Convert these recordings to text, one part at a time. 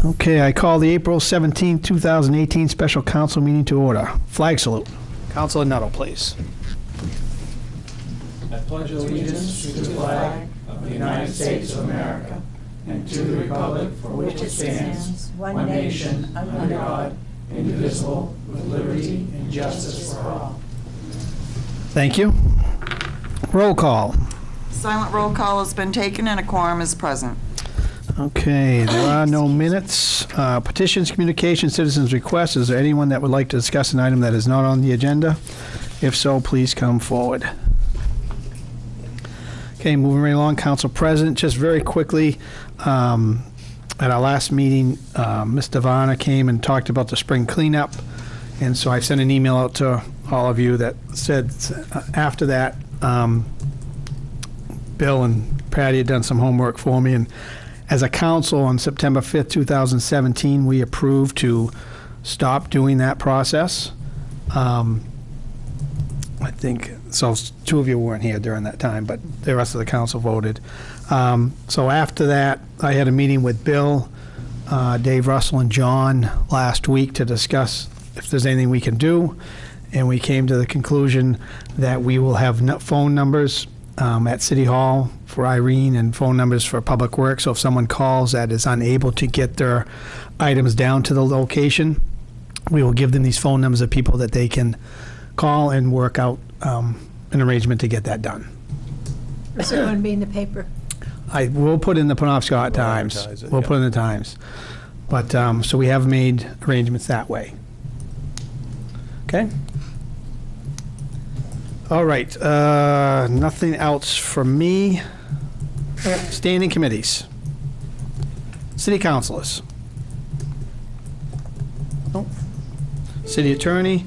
Okay, I call the April 17, 2018 special council meeting to order. Flag salute. Councilor Nuttall, please. I pledge allegiance to the flag of the United States of America and to the republic for which it stands, one nation, under God, indivisible, with liberty and justice for all. Thank you. Roll call. Silent roll call has been taken and a quorum is present. Okay, there are no minutes. Petitions, communications, citizens' requests. Is there anyone that would like to discuss an item that is not on the agenda? If so, please come forward. Okay, moving right along, Council President, just very quickly, at our last meeting, Ms. Devana came and talked about the spring cleanup, and so I sent an email out to all of you that said after that, Bill and Patty had done some homework for me, and as a council on September 5th, 2017, we approved to stop doing that process. I think, so two of you weren't here during that time, but the rest of the council voted. So after that, I had a meeting with Bill, Dave Russell, and John last week to discuss if there's anything we can do. And we came to the conclusion that we will have phone numbers at City Hall for Irene and phone numbers for Public Works. So if someone calls that is unable to get their items down to the location, we will give them these phone numbers of people that they can call and work out an arrangement to get that done. Is it going to be in the paper? I will put in the Penobscot Times. We'll put in the Times. But so we have made arrangements that way. Okay. All right. Nothing else from me. Standing committees. City councilors. Nope. City attorney.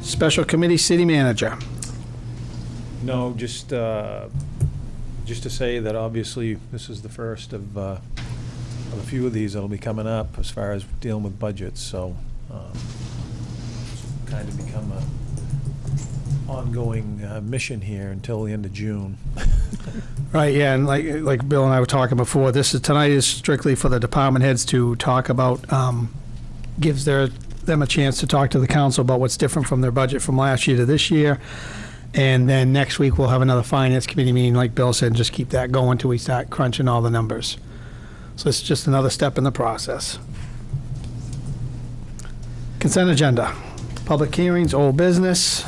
Special committee, city manager. No, just to say that obviously this is the first of a few of these that'll be coming up as far as dealing with budgets. So kind of become a ongoing mission here until the end of June. Right, yeah, and like Bill and I were talking before, tonight is strictly for the department heads to talk about, gives them a chance to talk to the council about what's different from their budget from last year to this year. And then next week we'll have another finance committee meeting, like Bill said, and just keep that going until we start crunching all the numbers. So it's just another step in the process. Consent agenda. Public hearings, old business.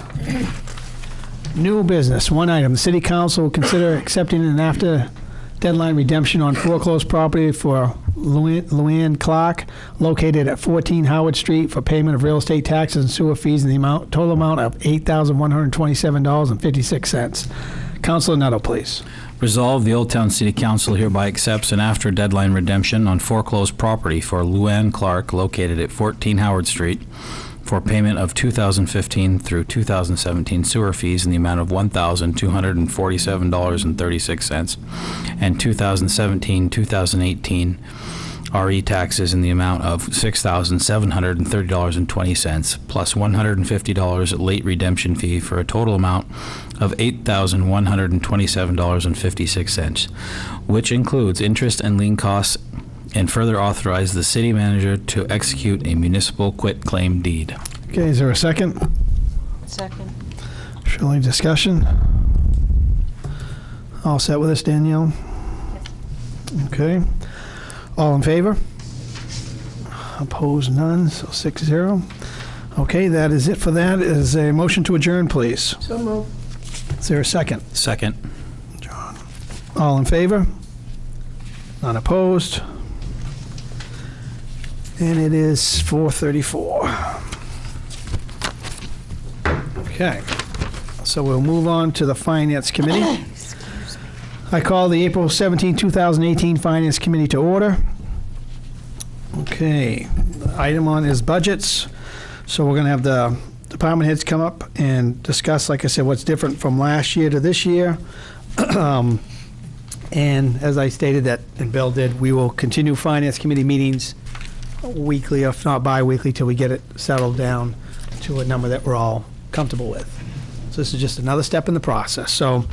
New business, one item. The city council will consider accepting an after deadline redemption on foreclosed property for Luann Clark, located at 14 Howard Street, for payment of real estate taxes and sewer fees in the total amount of $8,127.56. Councilor Nuttall, please. Resolve, the Old Town City Council hereby accepts an after deadline redemption on foreclosed property for Luann Clark, located at 14 Howard Street, for payment of 2015 through 2017 sewer fees in the amount of $1,247.36 and 2017-2018 RE taxes in the amount of $6,730.20 plus $150 late redemption fee for a total amount of $8,127.56, which includes interest and lien costs, and further authorize the city manager to execute a municipal quitclaim deed. Okay, is there a second? Second. Shirley, discussion? All set with us, Danielle? Okay. All in favor? Opposed, none, so 6-0. Okay, that is it for that. Is a motion to adjourn, please? So moved. Is there a second? Second. John. All in favor? None opposed? And it is 4:34. Okay, so we'll move on to the Finance Committee. I call the April 17, 2018 Finance Committee to order. Okay, the item on is budgets. So we're going to have the department heads come up and discuss, like I said, what's different from last year to this year. And as I stated that, and Bill did, we will continue Finance Committee meetings weekly, if not bi-weekly, till we get it settled down to a number that we're all comfortable with. So this is just another step in the process. So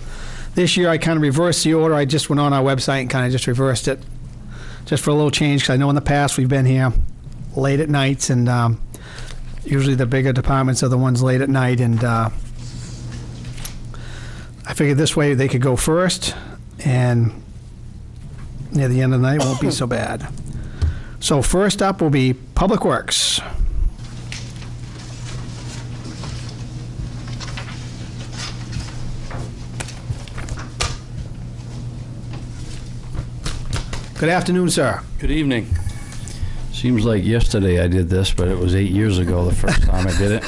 this year I kind of reversed the order. I just went on our website and kind of just reversed it just for a little change, because I know in the past we've been here late at nights, and usually the bigger departments are the ones late at night, and I figured this way they could go first, and near the end of the night, it won't be so bad. So first up will be Public Works. Good afternoon, sir. Good evening. Seems like yesterday I did this, but it was 8 years ago the first time I did it.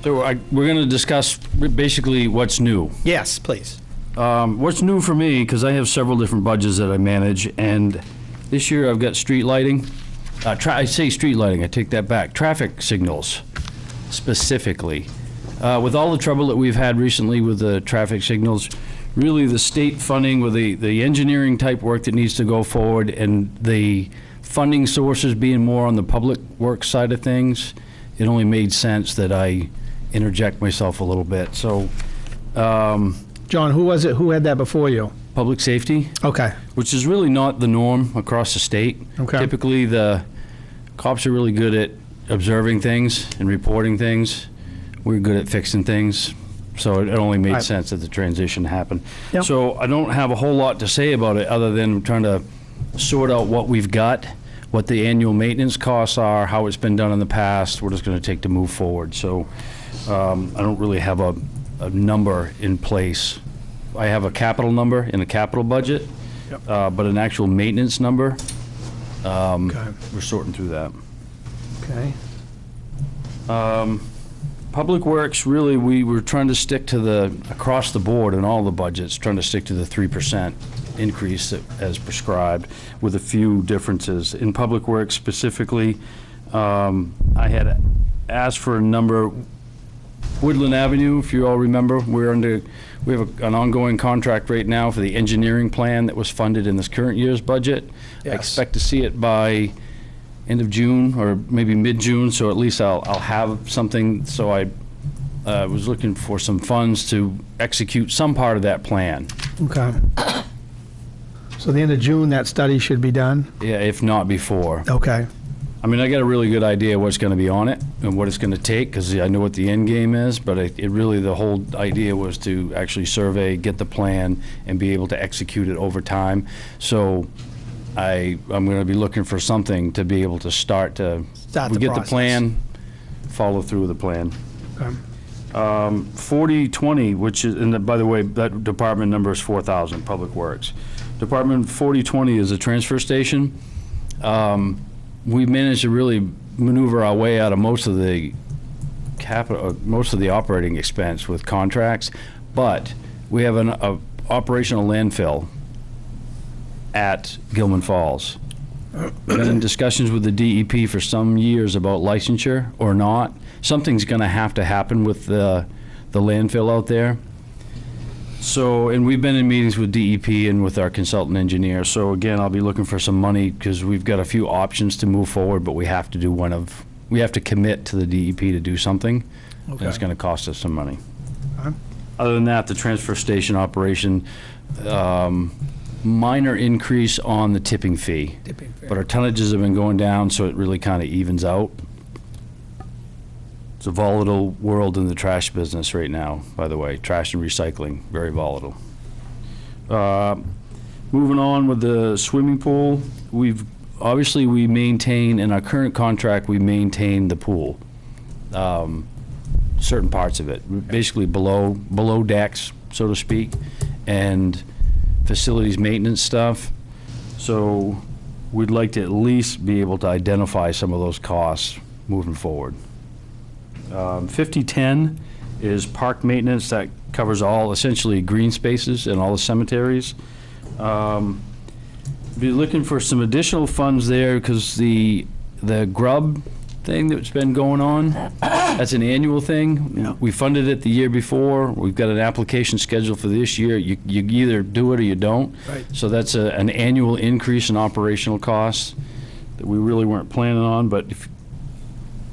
So we're going to discuss basically what's new. Yes, please. What's new for me, because I have several different budgets that I manage, and this year I've got street lighting. I say street lighting, I take that back. Traffic signals, specifically. With all the trouble that we've had recently with the traffic signals, really the state funding with the engineering type work that needs to go forward and the funding sources being more on the public works side of things, it only made sense that I interject myself a little bit. So, John, who was it? Who had that before you? public safety, Okay. which is really not the norm across the state. Okay. Typically, the cops are really good at observing things and reporting things. We're good at fixing things. So it only made Right. sense that the transition happened. Yep. So I don't have a whole lot to say about it other than trying to sort out what we've got, what the annual maintenance costs are, how it's been done in the past, what it's going to take to move forward. So I don't really have a number in place. I have a capital number in the capital budget, but an actual maintenance number, Okay. we're sorting through that. Okay. Public Works, really, we were trying to stick to across the board in all the budgets, trying to stick to the 3% increase as prescribed, with a few differences. In Public Works specifically, I had asked for a number. Woodland Avenue, if you all remember, we have an ongoing contract right now for the engineering plan that was funded in this current year's budget. I Yes. expect to see it by end of June or maybe mid-June, so at least I'll have something. So I was looking for some funds to execute some part of that plan. Okay. So the end of June, that study should be done? Yeah, if not before. Okay. I mean, I got a really good idea what's going to be on it and what it's going to take, because I know what the end game is, but it really, the whole idea was to actually survey, get the plan, and be able to execute it over time. So I'm going to be looking for something to be able to start Start we the get the process. plan, follow through with the plan. Okay. 4020, which is, and by the way, that department number is 4,000, Public Works. Department 4020 is a transfer station. We managed to really maneuver our way out of most of the operating expense with contracts, but we have an operational landfill at Gilman Falls. Been in discussions with the DEP for some years about licensure or not. Something's going to have to happen with the landfill out there. So, and we've been in meetings with DEP and with our consultant engineer. So again, I'll be looking for some money because we've got a few options to move forward, but we have to do we have to commit to the DEP to do something. And it's Okay. going to cost us some money. Okay. Other than that, the transfer station operation, minor increase on the tipping fee. But our tonnages have been going down, so it really kind of evens out. It's a volatile world in the trash business right now, by the way. Trash and recycling, very volatile. Moving on with the swimming pool, we maintain, in our current contract, we maintain the pool. Certain parts of it, basically below decks, so to speak, and facilities maintenance stuff. So we'd like to at least be able to identify some of those costs moving forward. 5010 is park maintenance that covers all essentially green spaces in all the cemeteries. Be looking for some additional funds there because the grub thing that's been going on, that's an annual thing. Yeah. We funded it the year before. We've got an application scheduled for this year. You either do it or you don't. Right. So that's an annual increase in operational costs that we really weren't planning on, but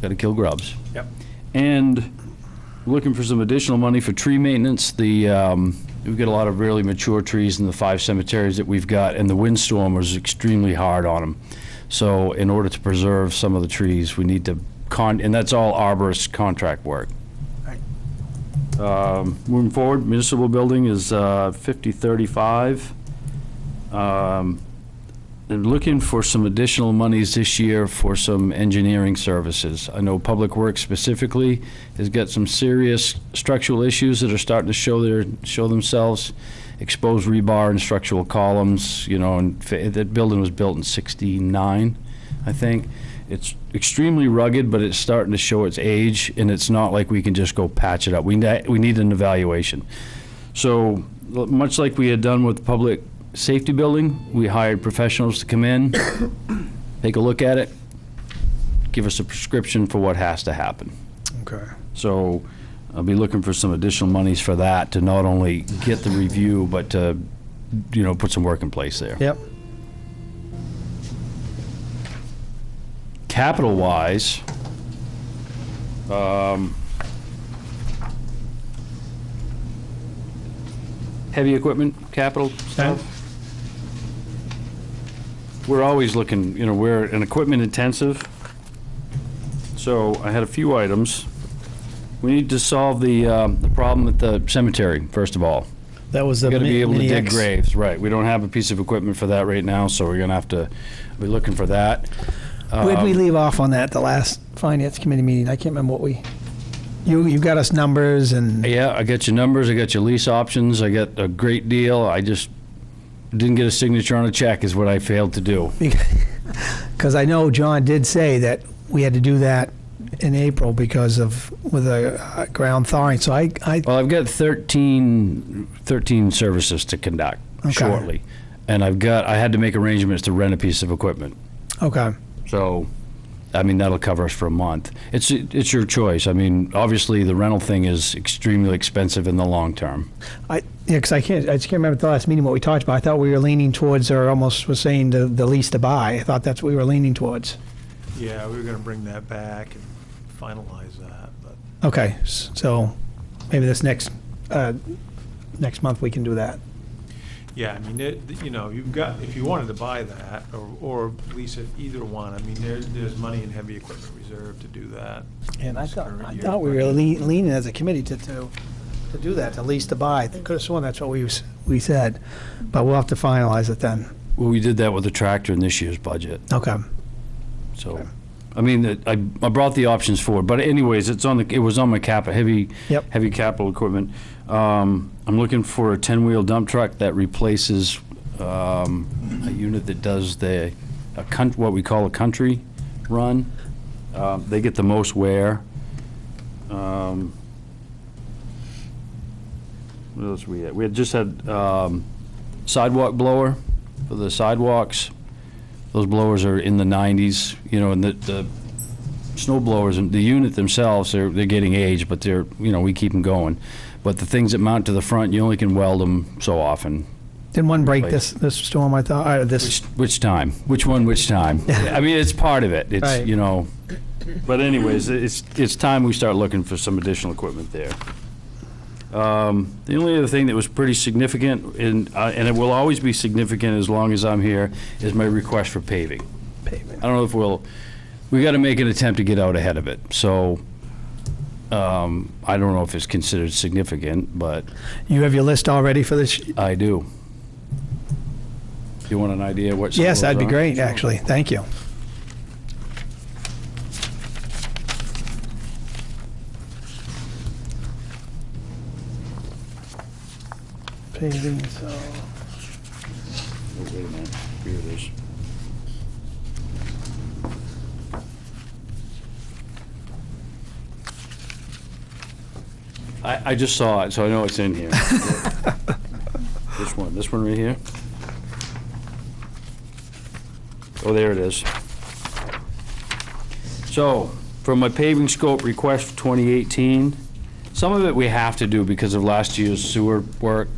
got to kill grubs. Yep. And looking for some additional money for tree maintenance. The We've got a lot of really mature trees in the 5 cemeteries that we've got, and the windstorm was extremely hard on them. So in order to preserve some of the trees, we need to, and that's all arborist contract work. Right. Moving forward, municipal building is 5035. And looking for some additional monies this year for some engineering services. I know Public Works specifically has got some serious structural issues that are starting to show themselves. Exposed rebar and structural columns, you know, and that building was built in '69, I think. It's extremely rugged, but it's starting to show its age, and it's not like we can just go patch it up. We need an evaluation. So much like we had done with the public safety building, we hired professionals to come in, take a look at it, give us a prescription for what has to happen. Okay. So I'll be looking for some additional monies for that to not only get the review, but to, you know, put some work in place there. Yep. Capital-wise, heavy equipment, capital stuff. We're always looking, you know, we're an equipment intensive. So I had a few items. We need to solve the problem at the cemetery, first of all. That was the We gotta be able to mini dig X. graves, right. We don't have a piece of equipment for that right now, so we're gonna have to be looking for that. Where'd we leave off on that at the last finance committee meeting? I can't remember what we, you got us numbers and, Yeah, I got your numbers, I got your lease options, I got a great deal. I just didn't get a signature on a check is what I failed to do. because I know John did say that we had to do that in April because of, with a ground thawing, so I Well, I've got 13 services to conduct Okay. shortly. And I had to make arrangements to rent a piece of equipment. okay. So, I mean, that'll cover us for a month. It's your choice. I mean, obviously, the rental thing is extremely expensive in the long term. Yeah, because I just can't remember at the last meeting what we talked about. I thought we were leaning towards, or almost was saying the lease to buy. I thought that's what we were leaning towards. Yeah, we were gonna bring that back and finalize that, but Okay, so maybe this next month we can do that. yeah, I mean, you know, you've got, if you wanted to buy that or lease it, either one, I mean, there's money in heavy equipment reserve to do that. And I this thought, current I year. thought we were leaning as a committee to do that, to lease to buy. I could have sworn that's what we said, but we'll have to finalize it then. Well, we did that with the tractor in this year's budget. Okay. So, I mean, I brought the options forward, but anyways, it was on my heavy Yep. capital equipment. I'm looking for a 10-wheel dump truck that replaces a unit that does what we call a country run. They get the most wear. What else we had? We had just had sidewalk blower for the sidewalks. Those blowers are in the 90s, you know, and the snow blowers and the unit themselves, they're getting aged, but they're, you know, we keep them going. But the things that mount to the front, you only can weld them so often. Didn't one break this storm, I thought, Which time? Which one, which time? I mean, it's part of it. It's, Right. you know, but anyways, it's time we start looking for some additional equipment there. The only other thing that was pretty significant, and it will always be significant as long as I'm here, is my request for paving. pavement. I don't know if we got to make an attempt to get out ahead of it. So, I don't know if it's considered significant, but You have your list all ready for this? I do. You want an idea what? some of Yes, those that'd be are? great, actually. Thank you. Paving, so, Oh, wait a minute. Here it is. I just saw it, so I know it's in here. This one right here? Oh, there it is. So, from my paving scope request for 2018, some of it we have to do because of last year's sewer work.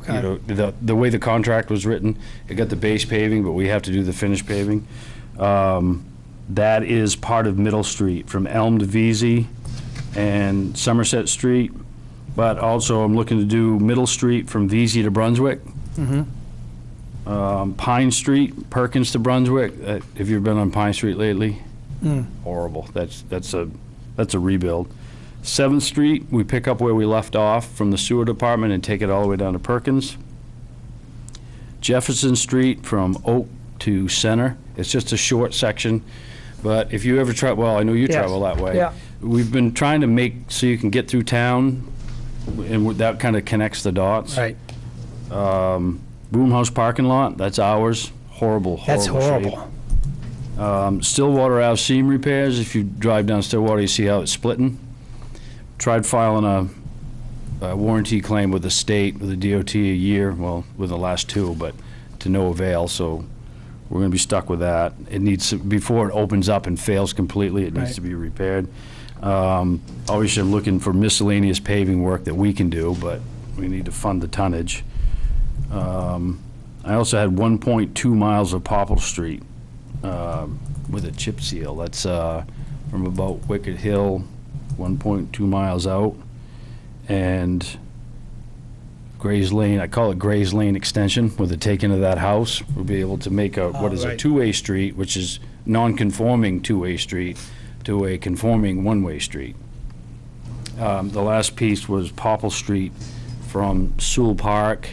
You know, the way the contract was written, it got the base paving, but we have to do the finished paving. That is part of Middle Street, from Elm to Vesey and Somerset Street. But also, I'm looking to do Middle Street from Vesey to Brunswick. Pine Street, Perkins to Brunswick. Have you ever been on Pine Street lately? Horrible. That's a rebuild. 7th Street, we pick up where we left off from the sewer department and take it all the way down to Perkins. Jefferson Street from Oak to Center. It's just a short section, but if you ever travel, well, I know you Yes. travel that way. Yeah. We've been trying to make so you can get through town, and that kind of connects the dots. Right. Broomhouse parking lot, that's ours. Horrible, That's horrible shape. horrible. Stillwater Ave seam repairs, if you drive down Stillwater, you see how it's splitting. Tried filing a warranty claim with the state, with the DOT a year, well, with the last 2, but to no avail, so we're gonna be stuck with that. It needs to, before it opens up and fails completely, it needs Right. to be repaired. Obviously, I'm looking for miscellaneous paving work that we can do, but we need to fund the tonnage. I also had 1.2 miles of Popple Street with a chip seal. That's from about Wicked Hill, 1.2 miles out, and Gray's Lane, I call it Gray's Lane Extension, with the taking of that house. We'll be able to make a, what is a right. two-way street, which is non-conforming two-way street, to a conforming one-way street. The last piece was Popple Street from Sewell Park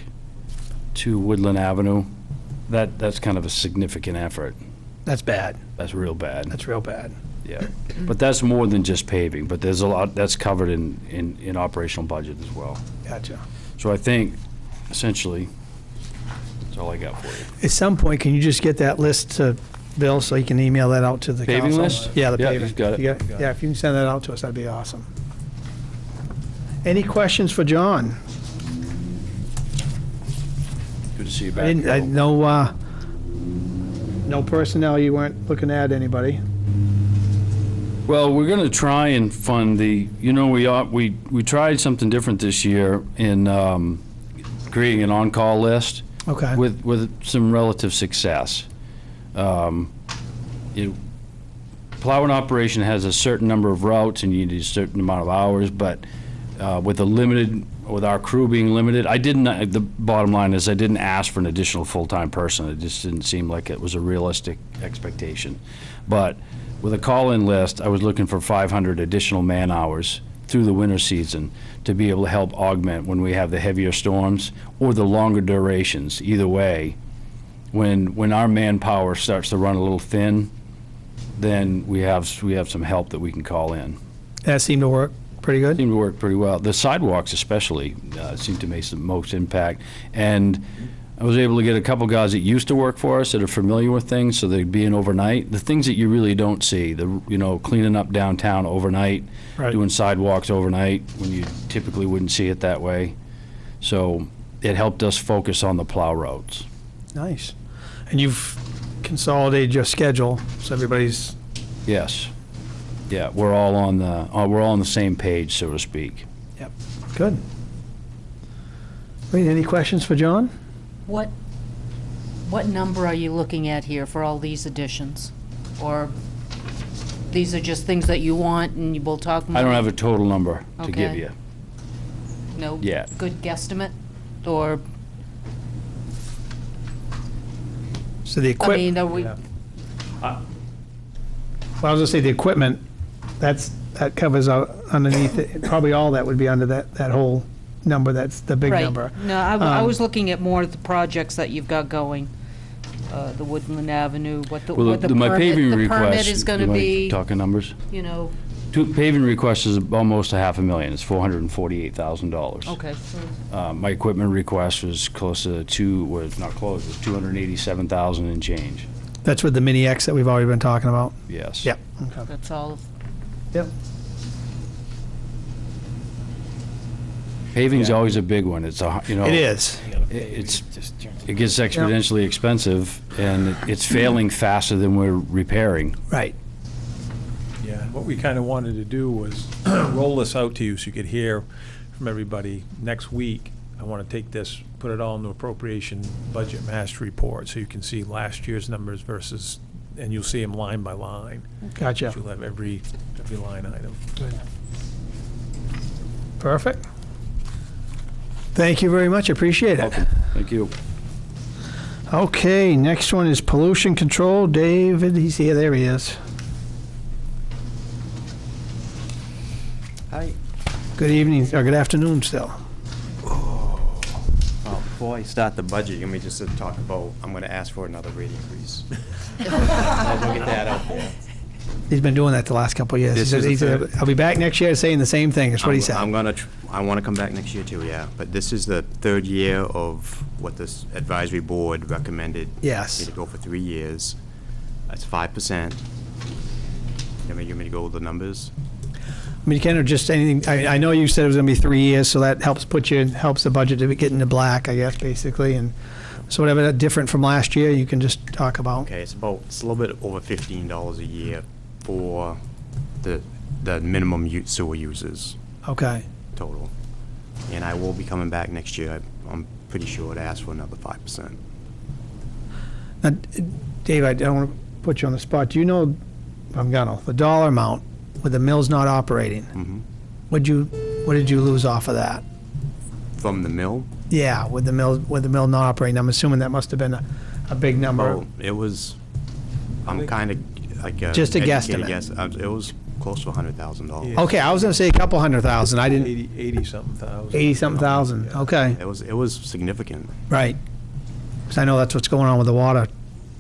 to Woodland Avenue. That's kind of a significant effort. That's bad. That's real bad. That's real bad. Yeah, but that's more than just paving, but there's a lot, that's covered in operational budget as well. Gotcha. So I think, essentially, that's all I got for you. At some point, can you just get that list to Bill so he can email that out to the council? Paving list? Yeah, the Yeah, paving. he's got it. You yeah, if you can send that out to us, that'd be awesome. Any questions for John? Good to see you I back. didn't, Bill. no personnel, you weren't looking to add anybody? Well, we're gonna try and fund the, we tried something different this year in creating an on-call list Okay. with some relative success. Plowing operation has a certain number of routes and you need a certain amount of hours, but with our crew being limited, the bottom line is I didn't ask for an additional full-time person. It just didn't seem like it was a realistic expectation. But with a call-in list, I was looking for 500 additional man-hours through the winter season to be able to help augment when we have the heavier storms or the longer durations. Either way, when our manpower starts to run a little thin, then we have some help that we can call in. That seemed to work pretty good? Seemed to work pretty well. The sidewalks especially seem to make the most impact. And I was able to get a couple guys that used to work for us that are familiar with things, so they'd be in overnight. The things that you really don't see, cleaning up downtown overnight, Right. doing sidewalks overnight when you typically wouldn't see it that way. So it helped us focus on the plow roads. Nice. And you've consolidated your schedule, so everybody's, Yes. Yeah, we're all on the same page, so to speak. yep, good. Wait, any questions for John? What number are you looking at here for all these additions? Or these are just things that you want and you will talk more? I don't have a total number to give Okay. you. No Yeah. good guesstimate? Or, So the I equipment, mean, are we, Yeah. well, I was gonna say, the equipment, that covers underneath it, probably all that would be under that whole number, that's the big right. number. No, I Um, was looking at more of the projects that you've got going. The Woodland Avenue, what the Well, my permit, paving the request. permit is gonna you wanna be, Talking numbers? you know, Paving request is almost $500,000. It's $448,000. okay. My equipment request was close to not close, it was $287,000 and change. That's with the mini X that we've already been talking about? Yes. Yep. Okay. That's all. Yep. Paving's Yeah. always a big one. It's It is. it gets exponentially expensive, and it's failing faster than we're repairing. Right. Yeah, what we kind of wanted to do was roll this out to you so you could hear from everybody next week. I want to take this, put it all in the appropriation budget master report, so you can see last year's numbers versus, and you'll see them line by line. Gotcha. You'll have every line item. Perfect. Thank you very much, appreciate it. Welcome. Thank you. Okay, next one is pollution control. David, he's here, there he is. Hi. Good evening, or good afternoon still. Before I start the budget, you may just talk about, I'm going to ask for another rate increase. Might as well get that out there. He's been doing that the last couple of years. This is the He said, third. I'll be back next year saying the same thing, that's what he said. I want to come back next year too, yeah. But this is the third year of what this advisory board recommended. Yes. Me to go for 3 years. That's 5%. You want me to go with the numbers? I mean, you can't just anything, I know you said it was gonna be 3 years, so that helps helps the budget to get into black, I guess, basically, and so whatever that different from last year, you can just talk about. Okay, it's a little bit over $15 a year for the minimum sewer users Okay. total. And I will be coming back next year. I'm pretty sure to ask for another 5%. Now, Dave, I don't wanna put you on the spot. Do you know, the dollar amount with the mills not operating? Mm-hmm. What did you lose off of that? From the mill? Yeah, with the mill not operating, I'm assuming that must have been a big number. Oh, it was, I'm kind of like a. Just a educated guesstimate. guess. It was close to $100,000. Yeah. Okay, I was gonna say a couple $100,000, I didn't, 80-something thousand. 80-something thousand, Yeah. okay, It was significant. right. Because I know that's what's going on with the water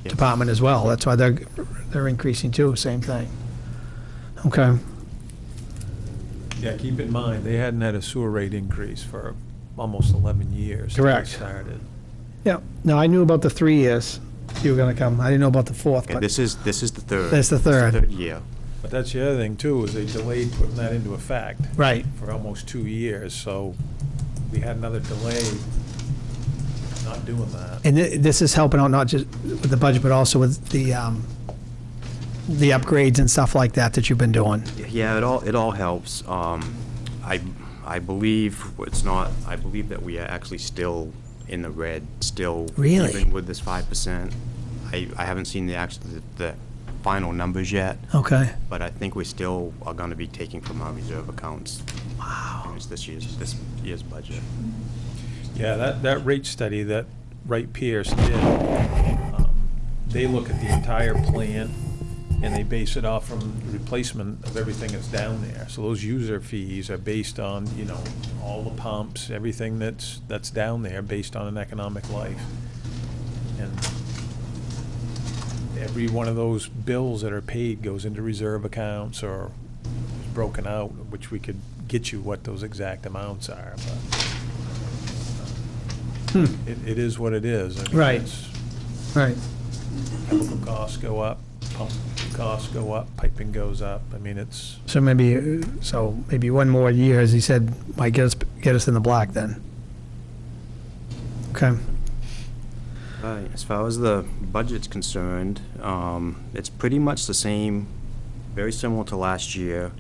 Yes. department as well, that's why they're increasing too, same thing. Okay, Yeah, keep in mind, they hadn't had a sewer rate increase for almost 11 years. since Correct. they started. yeah, no, I knew about the 3 years you were gonna come, I didn't know about the fourth, Okay, but, this is the third. That's the This is third. third year. But that's the other thing too, is they delayed putting that into effect right, for almost 2 years, so we had another delay not doing that. and this is helping out not just with the budget, but also with the upgrades and stuff like that you've been doing. Yeah, it all helps. I believe it's not. I believe that we are actually still in the red. Still, Really? even with this 5%. I haven't seen the final numbers yet, Okay, but I think we still are going to be taking from our reserve accounts. wow, It's this year's budget. Yeah, that rate study that Wright Pierce did, they look at the entire plan, and they base it off from the replacement of everything that's down there. So those user fees are based on, all the pumps, everything that's down there, based on an economic life. And every one of those bills that are paid goes into reserve accounts or is broken out, which we could get you what those exact amounts are, but it is what it is. I mean, Right. it's- right. Chemical costs go up, pump costs go up, piping goes up. I mean, it's, So maybe one more year, as he said, might get us in the black then. Okay, As far as the budget's concerned, it's pretty much the same, very similar to last year.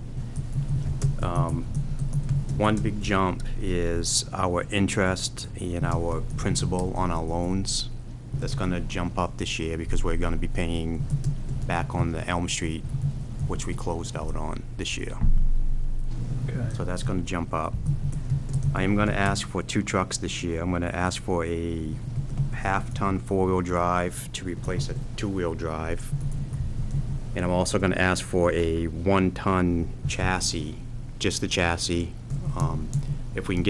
One big jump is our interest and our principal on our loans. That's going to jump up this year because we're going to be paying back on the Elm Street, which we closed out on this year. okay. So that's going to jump up. I am going to ask for 2 trucks this year. I'm going to ask for a half-ton 4-wheel drive to replace a 2-wheel drive. And I'm also going to ask for a 1-ton chassis, just the chassis. If we can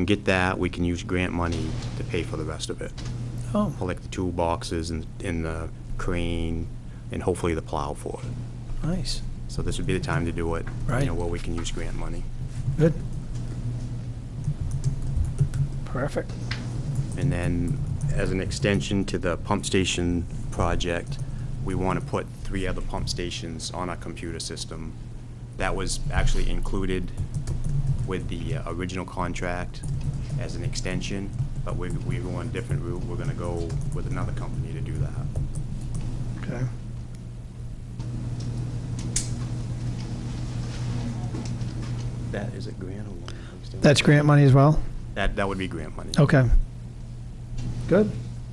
get that, we can use grant money to pay for the rest of it. Oh, For like the toolboxes and the crane and hopefully the plow for it. nice, So this would be the time to do it. Right. Where we can use grant money. good. Perfect. And then, as an extension to the pump station project, we want to put 3 other pump stations on our computer system. That was actually included with the original contract as an extension, but we're going a different route. We're going to go with another company to do that. Okay. That, is it grant or what? That's grant money as well? That would be grant money. Okay. Good.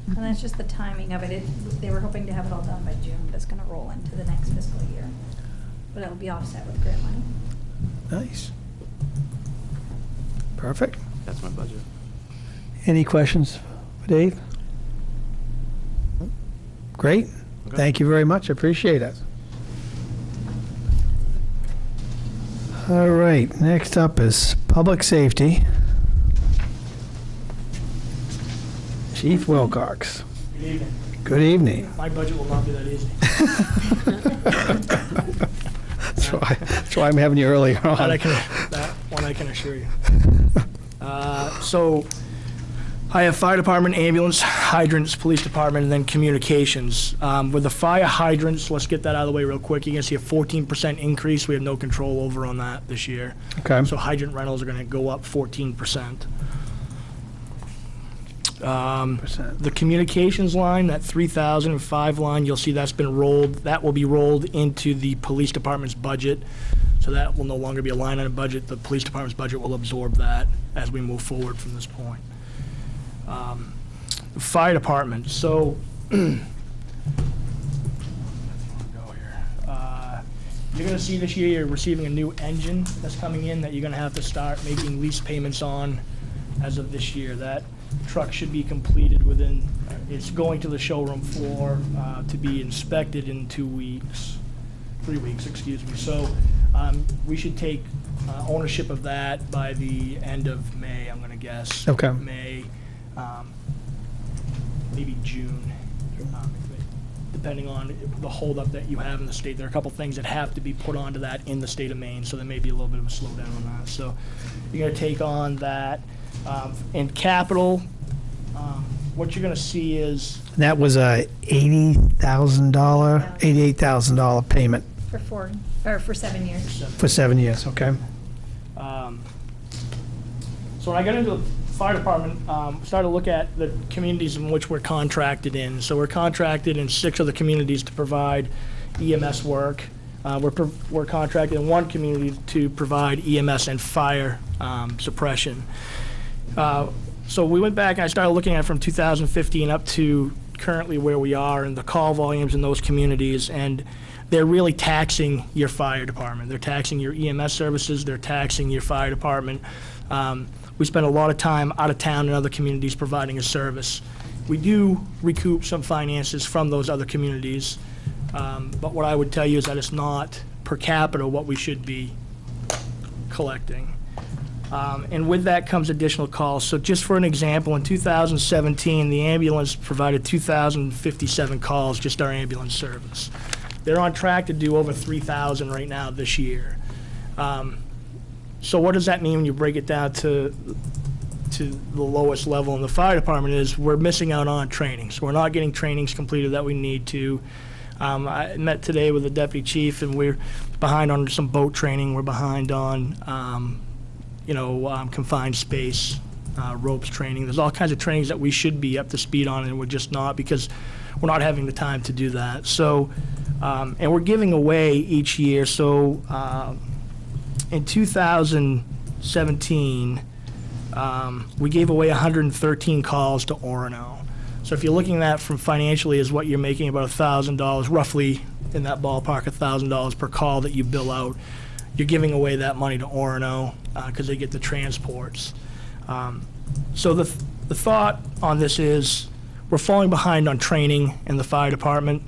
And that's just the timing of it. They were hoping to have it all done by June, but it's gonna roll into the next fiscal year. But it'll be offset with grant money. Nice. Perfect. That's my budget. Any questions for Dave? Great. Thank you very much. I appreciate it. All right, next up is public safety. Chief Wilcox. Good evening. Good evening. My budget will not be that easy. That's why I'm having you earlier That on. one I can assure you. So I have fire department, ambulance, hydrants, police department, and then communications. With the fire hydrants, let's get that out of the way real quick. You're going to see a 14% increase. We have no control over on that this year. Okay. So hydrant rentals are going to go up 14%. The communications line, that 3005 line, you'll see that's been rolled. That will be rolled into the police department's budget. So that will no longer be a line item budget. The police department's budget will absorb that as we move forward from this point. The fire department, so you're going to see this year you're receiving a new engine that's coming in that you're going to have to start making lease payments on as of this year. That truck should be completed within, it's going to the showroom floor to be inspected in 3 weeks, excuse me. So we should take ownership of that by the end of May, I'm going to guess. Okay. May, maybe June, depending on the holdup that you have in the state. There are a couple things that have to be put onto that in the state of Maine, so there may be a little bit of a slowdown on that. So you're going to take on that. In capital, what you're going to see is... That was a $80,000, $88,000 payment For 7 years. for 7 years, okay? So when I got into the fire department, started to look at the communities in which we're contracted in. So we're contracted in 6 other communities to provide EMS work. We're contracted in 1 community to provide EMS and fire suppression. So we went back and I started looking at from 2015 up to currently where we are and the call volumes in those communities, and they're really taxing your fire department. They're taxing your EMS services. They're taxing your fire department. We spend a lot of time out of town in other communities providing a service. We do recoup some finances from those other communities, but what I would tell you is that it's not per capita what we should be collecting. And with that comes additional calls. So just for an example, in 2017, the ambulance provided 2,057 calls, just our ambulance service. They're on track to do over 3,000 right now this year. So what does that mean when you break it down to the lowest level in the fire department is we're missing out on training. So we're not getting trainings completed that we need to. I met today with the deputy chief, and we're behind on some boat training. We're behind on confined space, ropes training. There's all kinds of trainings that we should be up to speed on, and we're just not because we're not having the time to do that. So, and we're giving away each year. So in 2017, we gave away 113 calls to Orono. So if you're looking at that from financially as what you're making, about $1,000, roughly in that ballpark, $1,000 per call that you bill out, you're giving away that money to Orono because they get the transports. So the thought on this is we're falling behind on training in the fire department.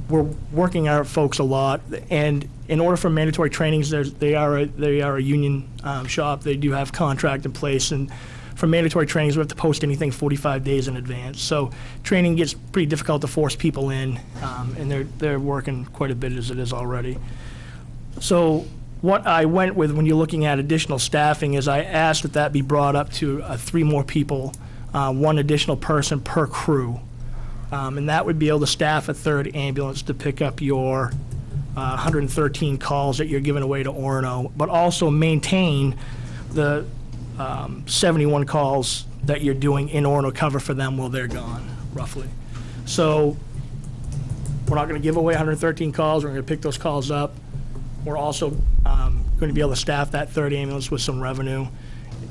We're working our folks a lot, and in order for mandatory trainings, they are a union shop. They do have contract in place, and for mandatory trainings, we have to post anything 45 days in advance. So training gets pretty difficult to force people in, and they're working quite a bit as it is already. So what I went with when you're looking at additional staffing is I asked that be brought up to 3 more people, 1 additional person per crew. And that would be able to staff a 3rd ambulance to pick up your 113 calls that you're giving away to Orono, but also maintain the 71 calls that you're doing in Orono cover for them while they're gone, roughly. So we're not going to give away 113 calls. We're going to pick those calls up. We're also going to be able to staff that 3rd ambulance with some revenue.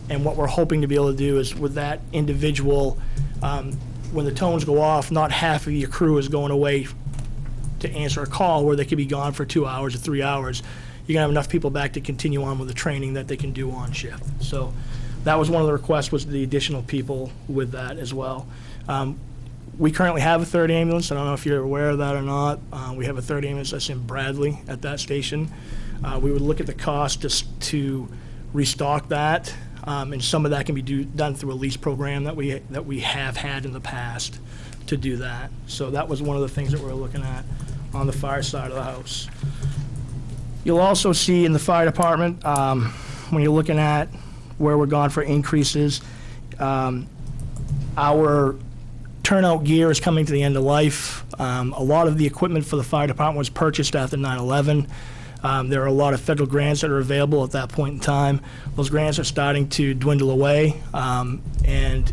And what we're hoping to be able to do is with that individual, when the tones go off, not half of your crew is going away to answer a call where they could be gone for 2 hours or 3 hours. You're going to have enough people back to continue on with the training that they can do on shift. So that was one of the requests, was the additional people with that as well. We currently have a third ambulance. I don't know if you're aware of that or not. We have a third ambulance that's in Bradley at that station. We would look at the cost just to restock that, and some of that can be done through a lease program that we have had in the past to do that. So that was one of the things that we're looking at on the fire side of the house. You'll also see in the fire department, when you're looking at where we're going for increases, our turnout gear is coming to the end of life. A lot of the equipment for the fire department was purchased after 9/11. There are a lot of federal grants that are available at that point in time. Those grants are starting to dwindle away, and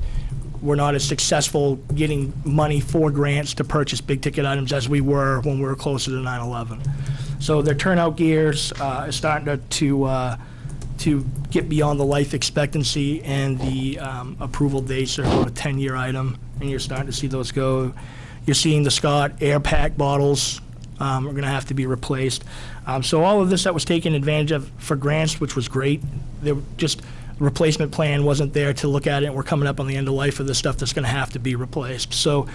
we're not as successful getting money for grants to purchase big-ticket items as we were when we were closer to 9/11. So their turnout gears is starting to get beyond the life expectancy, and the approval dates are about a 10-year item, and you're starting to see those go. You're seeing the Scott Air Pack bottles are going to have to be replaced. So all of this that was taken advantage of for grants, which was great, there just replacement plan wasn't there to look at it, and we're coming up on the end of life of this stuff that's going to have to be replaced. So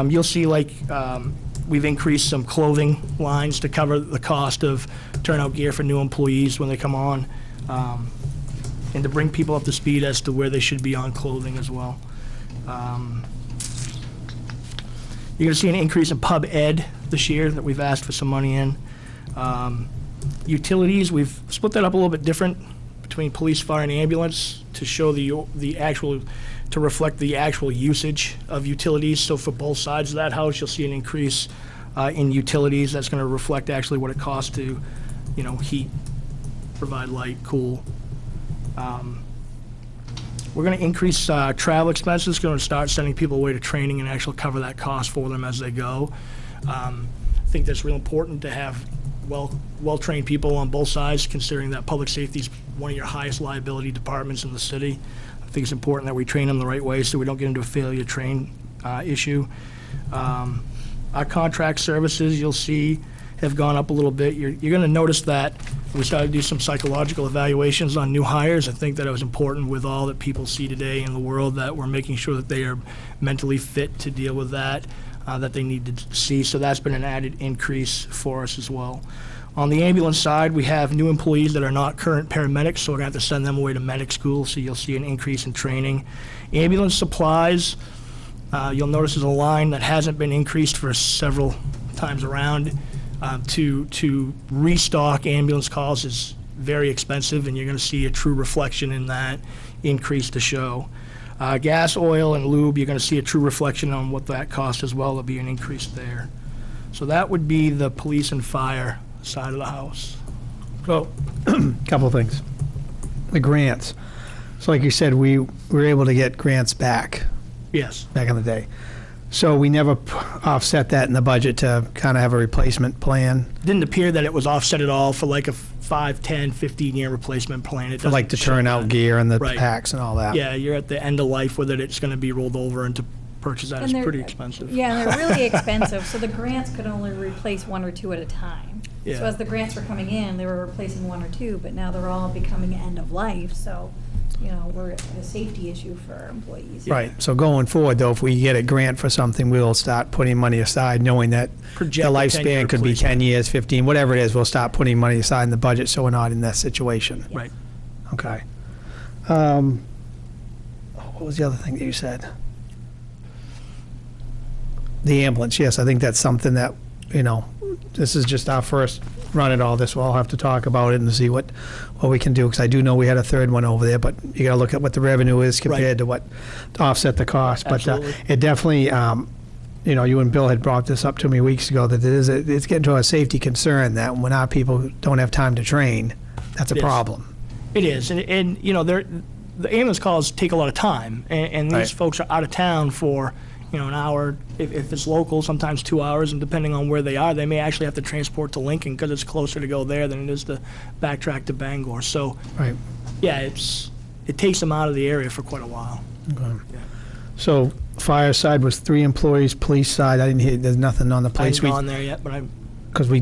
you'll see, like, we've increased some clothing lines to cover the cost of turnout gear for new employees when they come on, and to bring people up to speed as to where they should be on clothing as well. You're going to see an increase in pub ed this year that we've asked for some money in. Utilities, we've split that up a little bit different between police, fire, and ambulance to show the actual, to reflect the actual usage of utilities. So for both sides of that house, you'll see an increase in utilities. That's going to reflect actually what it costs to, heat, provide light, cool. We're going to increase travel expenses. Going to start sending people away to training and actually cover that cost for them as they go. I think that's real important to have well-trained people on both sides, considering that public safety is one of your highest liability departments in the city. I think it's important that we train them the right way so we don't get into a failure to train issue. Our contract services, you'll see, have gone up a little bit. You're going to notice that we started to do some psychological evaluations on new hires. I think that it was important with all that people see today in the world that we're making sure that they are mentally fit to deal with that they need to see. So that's been an added increase for us as well. On the ambulance side, we have new employees that are not current paramedics, so we're going to have to send them away to medic school, so you'll see an increase in training. Ambulance supplies, you'll notice there's a line that hasn't been increased for several times around. To restock ambulance calls is very expensive, and you're going to see a true reflection in that increase to show. Gas, oil, and lube, you're going to see a true reflection on what that cost as well. There'll be an increase there. So that would be the police and fire side of the house. So, couple of things. The grants. So like you said, we were able to get grants back. Yes. Back in the day. So we never offset that in the budget to kind of have a replacement plan? Didn't appear that it was offset at all for like a 5, 10, 15-year replacement plan. It For like the turnout gear and the Right. packs and all that? Yeah, you're at the end of life with it. It's going to be rolled over, and to purchase that is And they're- pretty expensive. Yeah, and they're really expensive, so the grants could only replace 1 or 2 at a time. Yeah. So as the grants were coming in, they were replacing 1 or 2, but now they're all becoming end of life, so, we're at a safety issue for our employees. Right. So going forward, though, if we get a grant for something, we'll start putting money aside, knowing that the Projected 10-year lifespan could be replacement. 10 years, 15, whatever it is, we'll start putting money aside in the budget so we're not in that situation. Yes. Right. Okay. What was the other thing that you said? The ambulance, yes, I think that's something that, this is just our first run at all this. We'll all have to talk about it and see what we can do, because I do know we had a third one over there, but you got to look at what the revenue is compared to what, to offset the cost. But Absolutely. it definitely, you and Bill had brought this up to me weeks ago, that it's getting to a safety concern that when our people don't have time to train, that's a It is. problem. It is, and the ambulance calls take a lot of time, and these Right. folks are out of town for, an hour, if it's local, sometimes 2 hours, and depending on where they are, they may actually have to transport to Lincoln because it's closer to go there than it is to backtrack to Bangor. So, Right. yeah, it takes them out of the area for quite a while. Okay. So fire side was 3 employees, police side, I didn't hear, there's nothing on the I police. haven't gone there yet, but I'm Because we,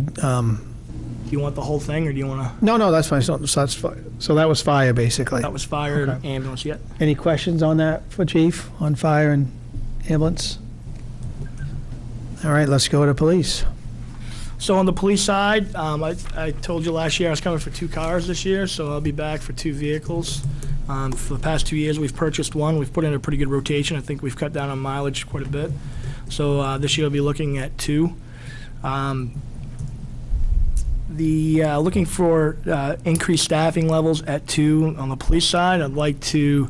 Do you want the whole thing, or do you want to? No, that's fine. So that's fine. So that was fire, basically. That was fire and Okay. ambulance, yeah. Any questions on that for Chief, on fire and ambulance? All right, let's go to police. So on the police side, I told you last year I was coming for 2 cars this year, so I'll be back for 2 vehicles. For the past 2 years, we've purchased one. We've put in a pretty good rotation. I think we've cut down on mileage quite a bit. So this year I'll be looking at 2. Looking for increased staffing levels at 2 on the police side. I'd like to,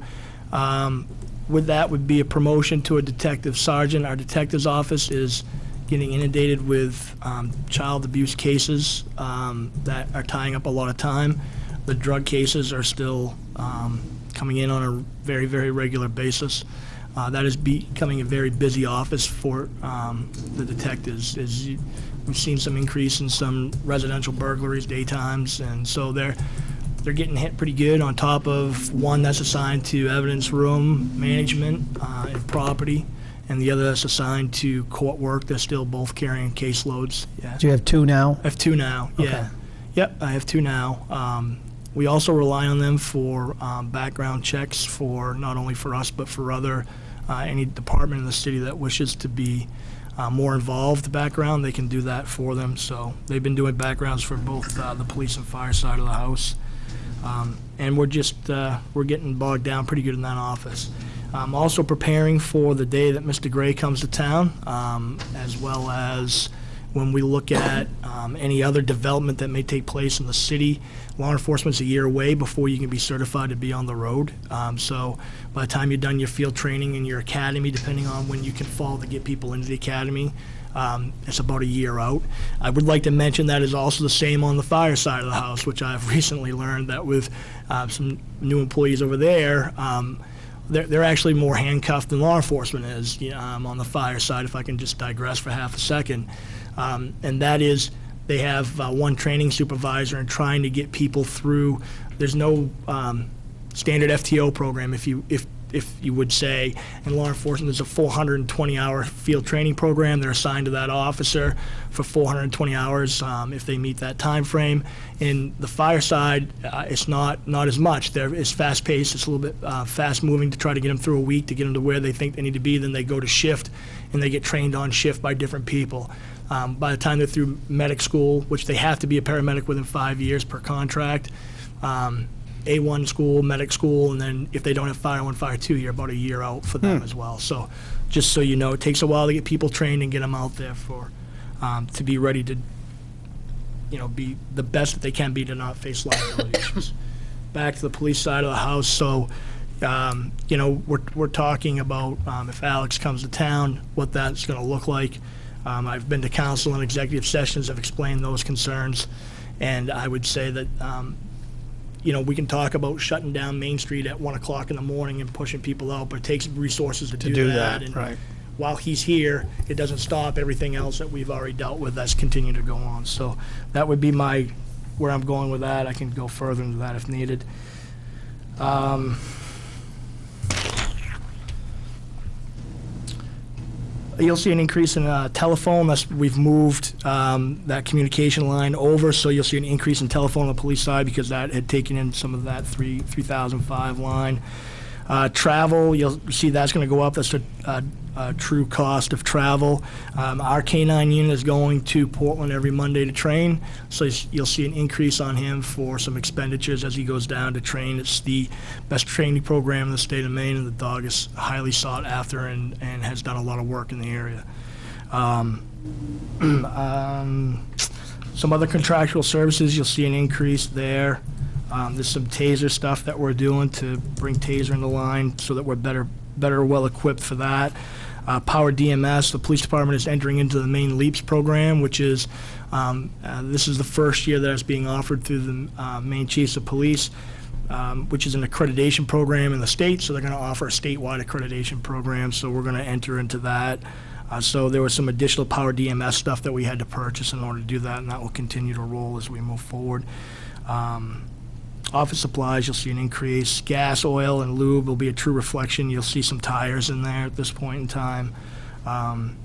with that would be a promotion to a detective sergeant. Our detective's office is getting inundated with child abuse cases that are tying up a lot of time. The drug cases are still coming in on a very, very regular basis. That is becoming a very busy office for the detectives. We've seen some increase in some residential burglaries daytimes, and so they're getting hit pretty good, on top of one that's assigned to evidence room management and property, and the other that's assigned to court work. They're still both carrying caseloads. Yeah. Do you have 2 now? I have 2 now, yeah. Okay. Yep, I have 2 now. We also rely on them for background checks, for not only for us, but for any department in the city that wishes to be more involved background. They can do that for them. So they've been doing backgrounds for both the police and fire side of the house. And we're getting bogged down pretty good in that office. I'm also preparing for the day that Mr. Gray comes to town, as well as when we look at any other development that may take place in the city. Law enforcement's a year away before you can be certified to be on the road. So by the time you've done your field training and your academy, depending on when you can fall to get people into the academy, it's about a year out. I would like to mention that is also the same on the fire side of the house, which I've recently learned that with some new employees over there, they're actually more handcuffed than law enforcement is on the fire side, if I can just digress for half a second. And that is, they have one training supervisor and trying to get people through. There's no standard FTO program, if you would say. In law enforcement, there's a 420-hour field training program. They're assigned to that officer for 420 hours if they meet that time frame. In the fire side, it's not as much. It's fast-paced. It's a little bit fast-moving to try to get them through a week to get them to where they think they need to be. Then they go to shift, and they get trained on shift by different people. By the time they're through medic school, which they have to be a paramedic within 5 years per contract, A1 school, medic school, and then if they don't have Fire 1, Fire 2, you're about a year out for them as well. So just so you know, it takes a while to get people trained and get them out there for to be ready to be the best that they can be to not face liability issues. Back to the police side of the house. So we're talking about if Alex comes to town, what that's going to look like. I've been to council and executive sessions. I've explained those concerns, and I would say that we can talk about shutting down Main Street at 1 o'clock in the morning and pushing people out, but it takes resources to do that. And right. While he's here, it doesn't stop everything else that we've already dealt with that's continuing to go on. So that would be where I'm going with that. I can go further into that if needed. You'll see an increase in telephone. We've moved that communication line over, so you'll see an increase in telephone on the police side because that had taken in some of that 3005 line. Travel, you'll see that's going to go up. That's a true cost of travel. Our K-9 unit is going to Portland every Monday to train, so you'll see an increase on him for some expenditures as he goes down to train. It's the best training program in the state of Maine, and the dog is highly sought after and has done a lot of work in the area. Some other contractual services, you'll see an increase there. There's some taser stuff that we're doing to bring taser into line so that we're better well equipped for that. Power DMS, the police department is entering into the Maine LEAPS program, which is, this is the first year that it's being offered through the Maine Chiefs of Police, which is an accreditation program in the state, so they're going to offer a statewide accreditation program, so we're going to enter into that. So there was some additional Power DMS stuff that we had to purchase in order to do that, and that will continue to roll as we move forward. Office supplies, you'll see an increase. Gas, oil, and lube will be a true reflection. You'll see some tires in there at this point in time. And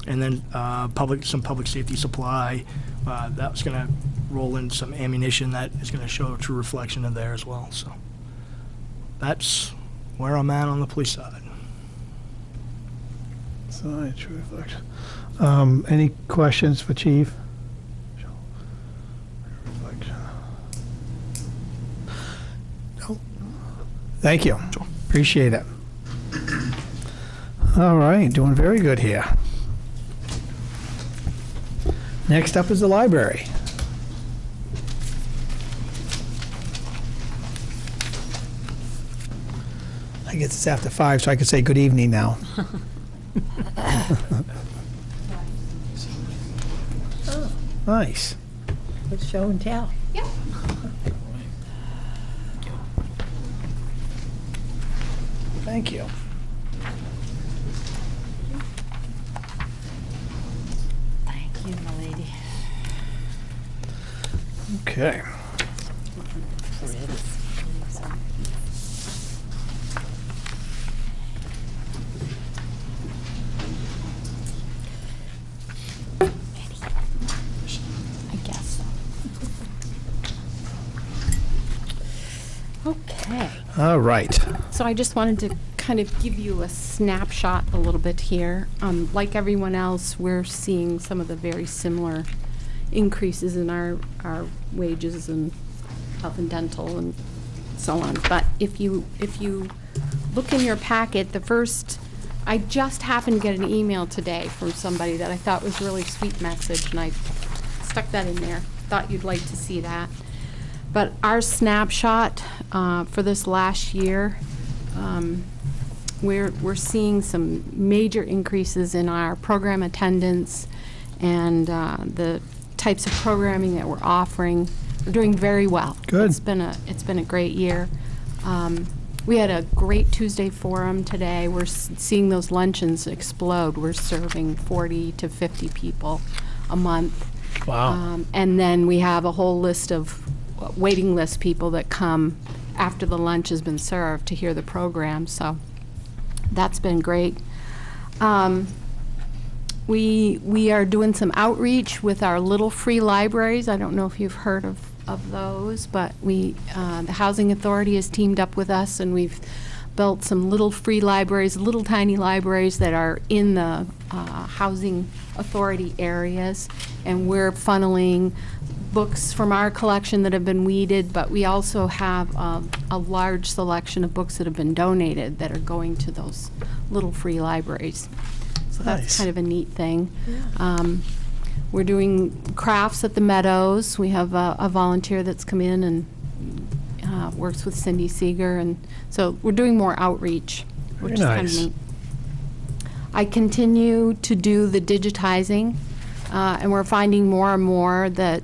then some public safety supply. That's going to roll in some ammunition that is going to show a true reflection of there as well. So that's where I'm at on the police side. Side, true reflection. Any questions for Chief? Reflection. No. Thank you. Appreciate it. All right, doing very good here. Next up is the library. I guess it's after 5, so I can say good evening now. Oh, nice. Let's show and tell. Thank you. Thank you, my lady. Okay. I guess so. Okay. All right. So I just wanted to kind of give you a snapshot a little bit here. Like everyone else, we're seeing some of the very similar increases in our wages and health and dental and so on. But if you look in your packet, I just happened to get an email today from somebody that I thought was a really sweet message, and I stuck that in there. Thought you'd like to see that. But our snapshot for this last year, we're seeing some major increases in our program attendance and the types of programming that we're offering. We're doing very well. Good. It's been a great year. We had a great Tuesday forum today. We're seeing those luncheons explode. We're serving 40 to 50 people a month. Wow. And then we have a whole list of waiting list people that come after the lunch has been served to hear the program. So that's been great. We are doing some outreach with our little free libraries. I don't know if you've heard of those, but the Housing Authority has teamed up with us, and we've built some little free libraries, little tiny libraries that are in the Housing Authority areas, and we're funneling books from our collection that have been weeded, but we also have a large selection of books that have been donated that are going to those little free libraries. So Nice. that's kind of a neat thing. We're doing crafts at the Meadows. We have a volunteer that's come in and works with Cindy Seeger, and so we're doing more outreach, which Very is kind of nice. neat. I continue to do the digitizing, and we're finding more and more that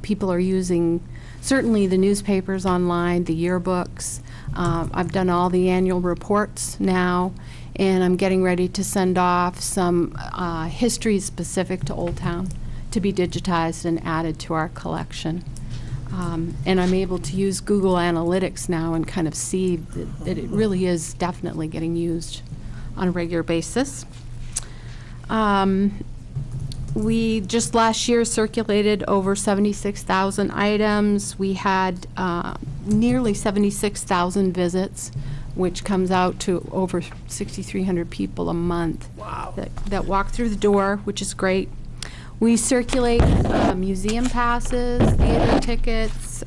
people are using certainly the newspapers online, the yearbooks. I've done all the annual reports now, and I'm getting ready to send off some history specific to Old Town to be digitized and added to our collection. And I'm able to use Google Analytics now and kind of see that it really is definitely getting used on a regular basis. We just last year circulated over 76,000 items. We had nearly 76,000 visits, which comes out to over 6,300 people a month. Wow. that walk through the door, which is great. We circulate museum passes, theater tickets,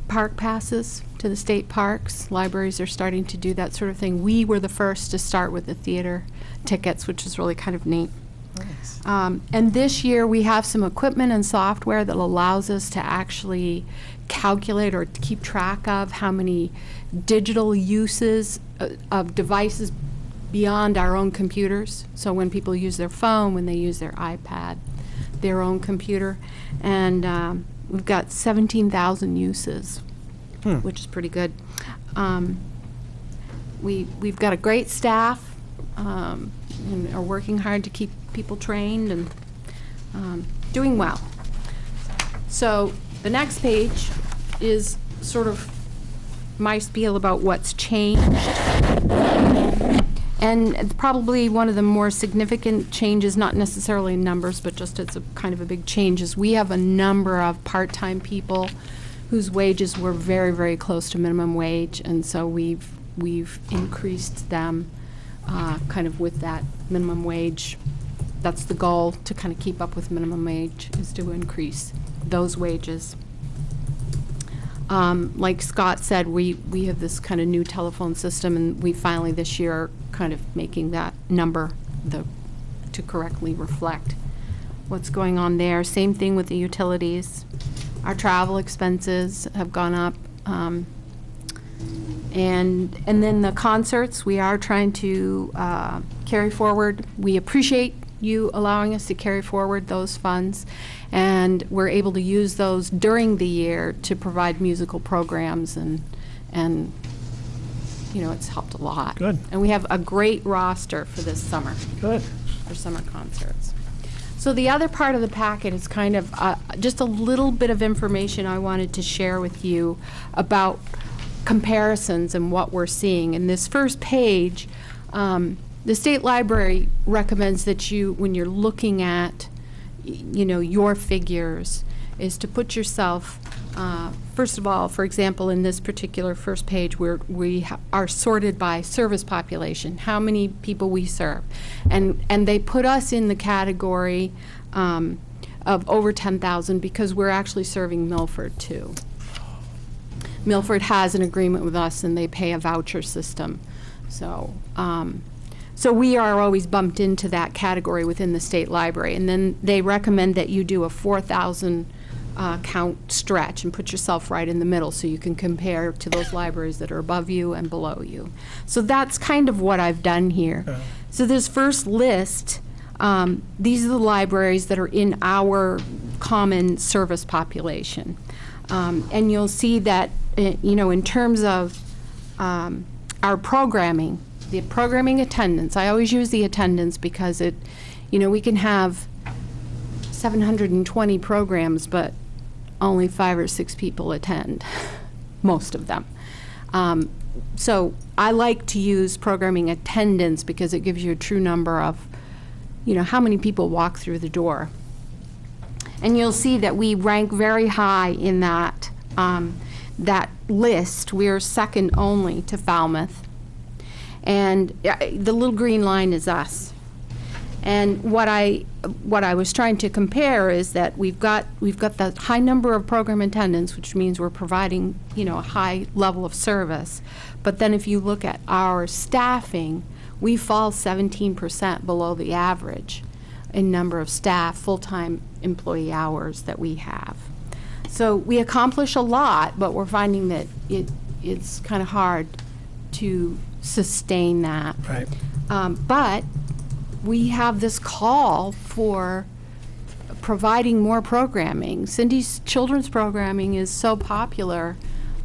park passes to the state parks. Libraries are starting to do that sort of thing. We were the first to start with the theater tickets, which is really kind of neat. Nice. And this year we have some equipment and software that allows us to actually calculate or keep track of how many digital uses of devices beyond our own computers. So when people use their phone, when they use their iPad, their own computer, and we've got 17,000 uses, which is pretty good. We've got a great staff and are working hard to keep people trained and doing well. So the next page is sort of my spiel about what's changed. And probably one of the more significant changes, not necessarily in numbers, but just as a kind of a big change, is we have a number of part-time people whose wages were very, very close to minimum wage, and so we've increased them kind of with that minimum wage. That's the goal, to kind of keep up with minimum wage, is to increase those wages. Like Scott said, we have this kind of new telephone system, and we finally this year are kind of making that number to correctly reflect what's going on there. Same thing with the utilities. Our travel expenses have gone up. And then the concerts, we are trying to carry forward. We appreciate you allowing us to carry forward those funds, and we're able to use those during the year to provide musical programs, and you know, it's helped a lot. Good. And we have a great roster for this summer. Good. For summer concerts. So the other part of the packet is kind of just a little bit of information I wanted to share with you about comparisons and what we're seeing. In this first page, the State Library recommends that you, when you're looking at, you know, your figures, is to put yourself, first of all, for example, in this particular first page, where we are sorted by service population, how many people we serve. And they put us in the category of over 10,000 because we're actually serving Milford too. Milford has an agreement with us, and they pay a voucher system. So, so we are always bumped into that category within the State Library. And then they recommend that you do a 4,000 count stretch and put yourself right in the middle so you can compare to those libraries that are above you and below you. So that's kind of what I've done here. So this first list, these are the libraries that are in our common service population. And you'll see that, you know, in terms of our programming, the programming attendance, I always use the attendance because it, you know, we can have 720 programs, but only 5 or 6 people attend, most of them. So I like to use programming attendance because it gives you a true number of, you know, how many people walk through the door. And you'll see that we rank very high in that, that list. We're second only to Falmouth. And the little green line is us. And what I was trying to compare is that we've got the high number of program attendants, which means we're providing, you know, a high level of service. But then if you look at our staffing, we fall 17% below the average in number of staff, full-time employee hours that we have. So we accomplish a lot, but we're finding that it's kind of hard to sustain that. Right. But we have this call for providing more programming. Cindy's children's programming is so popular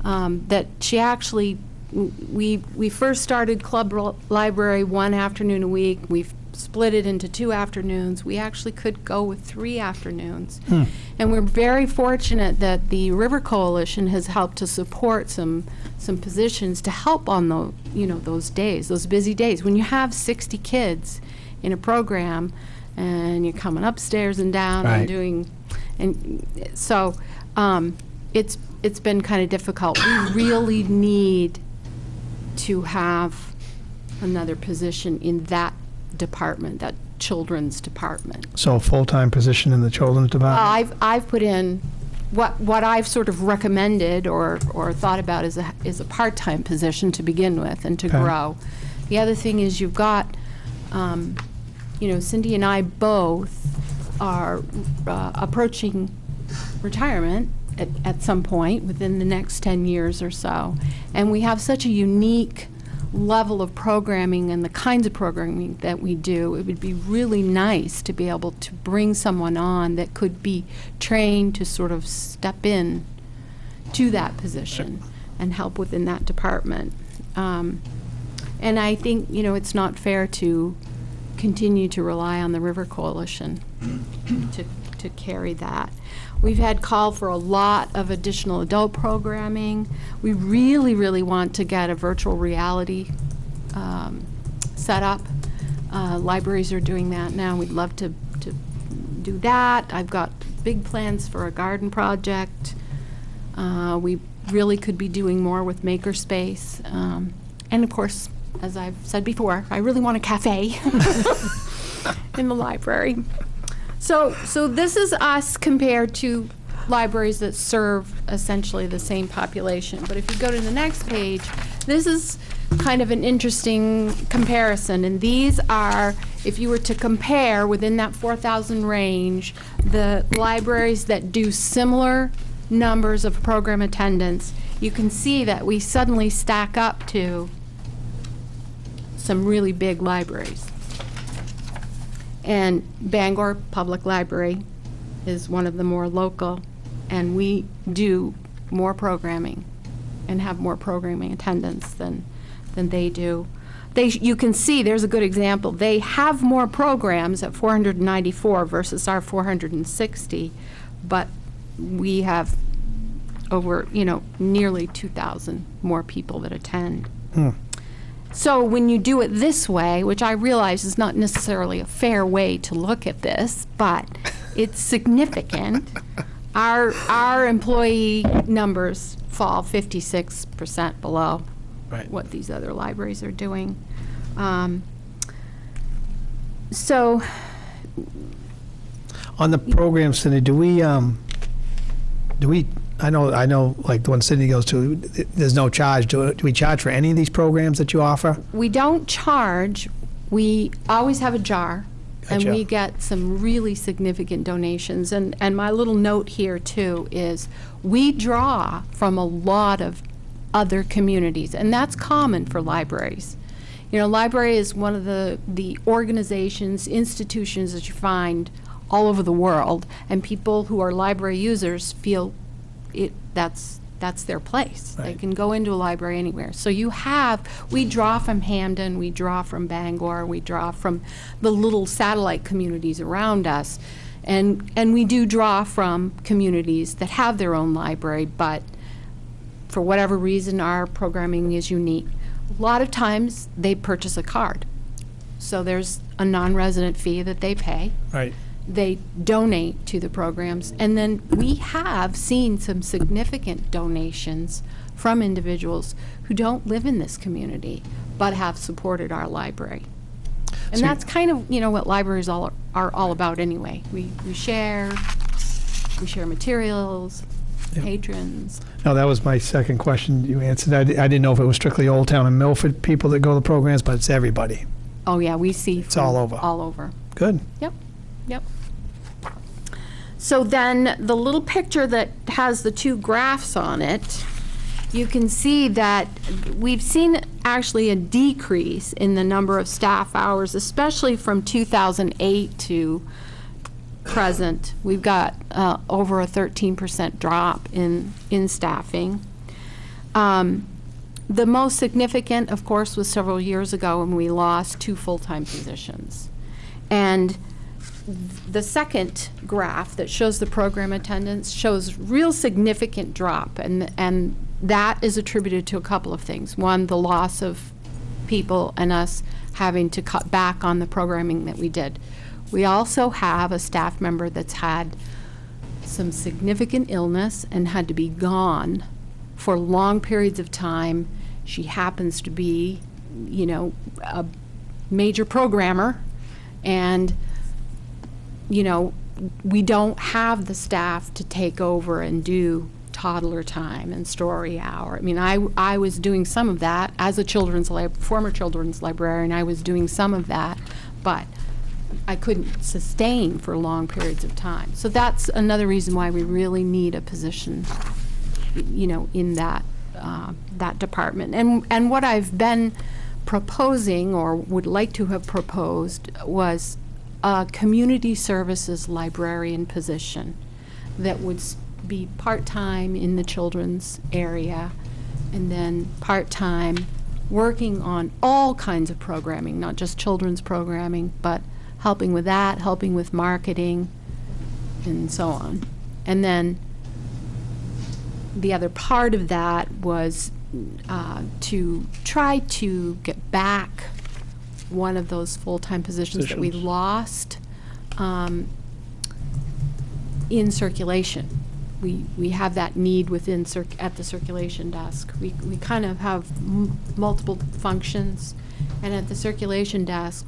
that she actually, we first started Club Library 1 afternoon a week. We've split it into 2 afternoons. We actually could go with 3 afternoons. And we're very fortunate that the River Coalition has helped to support some positions to help on the, you know, those days, those busy days. When you have 60 kids in a program and you're coming upstairs and down and doing, and so it's been kind of difficult. We really need to have another position in that department, that children's department. So a full-time position in the children's department? I've put in what I've sort of recommended or thought about is a part-time position to begin with and to grow. The other thing is you've got, you know, Cindy and I both are approaching retirement at some point within the next 10 years or so. And we have such a unique level of programming and the kinds of programming that we do. It would be really nice to be able to bring someone on that could be trained to sort of step in to that position and help within that department. And I think, you know, it's not fair to continue to rely on the River Coalition to carry that. We've had call for a lot of additional adult programming. We really, really want to get a virtual reality set up. Libraries are doing that now. We'd love to do that. I've got big plans for a garden project. We really could be doing more with makerspace. And of course, as I've said before, I really want a cafe in the library. So this is us compared to libraries that serve essentially the same population. But if you go to the next page, this is kind of an interesting comparison. And these are, if you were to compare within that 4,000 range, the libraries that do similar numbers of program attendance, you can see that we suddenly stack up to some really big libraries. And Bangor Public Library is one of the more local, and we do more programming and have more programming attendance than they do. You can see, there's a good example. They have more programs at 494 versus our 460, but we have over, nearly 2,000 more people that attend. So when you do it this way, which I realize is not necessarily a fair way to look at this, but it's significant, our employee numbers fall 56% below what these other libraries are doing. So On the program, Cindy, do we, I know, like the one Cindy goes to, there's no charge. Do we charge for any of these programs that you offer? we don't charge. We always have a jar. And Gotcha. we get some really significant donations. And my little note here, too, is we draw from a lot of other communities, and that's common for libraries. Library is one of the organizations, institutions that you find all over the world, and people who are library users feel that's their place. They can go into a library anywhere. So we draw from Hamden, we draw from Bangor, we draw from the little satellite communities around us, and we do draw from communities that have their own library, but for whatever reason, our programming is unique. A lot of times, they purchase a card. So there's a non-resident fee that they pay. Right. They donate to the programs, and then we have seen some significant donations from individuals who don't live in this community but have supported our library. And So that's kind of what libraries are all about anyway. We share materials, patrons. No, that was my second question you answered. I didn't know if it was strictly Old Town and Milford people that go to the programs, but it's everybody. Oh yeah, we see It's all over. all over. Good. Yep. So then the little picture that has the two graphs on it, you can see that we've seen actually a decrease in the number of staff hours, especially from 2008 to present. We've got over a 13% drop in staffing. The most significant, of course, was several years ago when we lost 2 full-time positions. And the second graph that shows the program attendance shows real significant drop, and that is attributed to a couple of things. One, the loss of people and us having to cut back on the programming that we did. We also have a staff member that's had some significant illness and had to be gone for long periods of time. She happens to be, a major programmer, and we don't have the staff to take over and do toddler time and story hour. I mean, I was doing some of that as a former children's librarian. I was doing some of that, but I couldn't sustain for long periods of time. So that's another reason why we really need a position, in that department. And what I've been proposing, or would like to have proposed, was a community services librarian position that would be part-time in the children's area, and then part-time working on all kinds of programming, not just children's programming, but helping with that, helping with marketing, and so on. And then the other part of that was to try to get back one of those full-time positions that we Positions. lost in circulation. We have that need within at the circulation desk. We kind of have multiple functions, and at the circulation desk,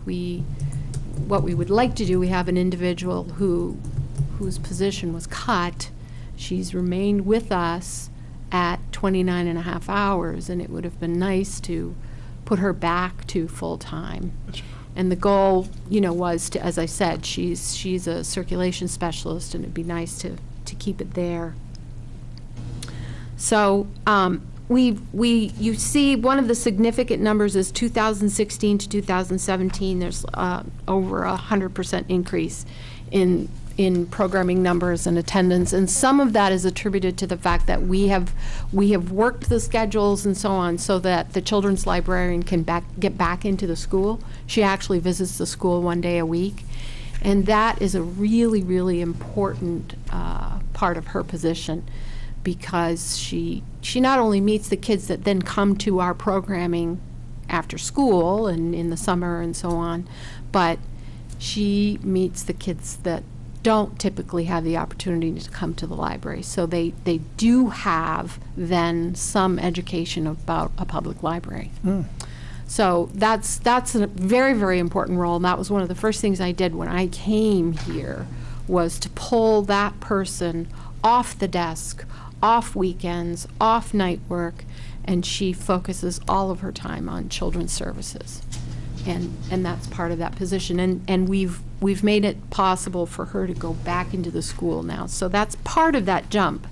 what we would like to do, we have an individual whose position was cut. She's remained with us at 29 and a half hours, and it would have been nice to put her back to full-time. And the goal, was to, as I said, she's a circulation specialist, and it'd be nice to keep it there. So you see one of the significant numbers is 2016 to 2017. There's over 100% increase in programming numbers and attendance, and some of that is attributed to the fact that we have worked the schedules and so on so that the children's librarian can get back into the school. She actually visits the school one day a week, and that is a really, really important part of her position, because she not only meets the kids that then come to our programming after school and in the summer and so on, but she meets the kids that don't typically have the opportunity to come to the library. So they do have then some education about a public library. So that's a very, very important role, and that was one of the first things I did when I came here, was to pull that person off the desk, off weekends, off night work, and she focuses all of her time on children's services. And that's part of that position. And we've made it possible for her to go back into the school now. So that's part of that jump.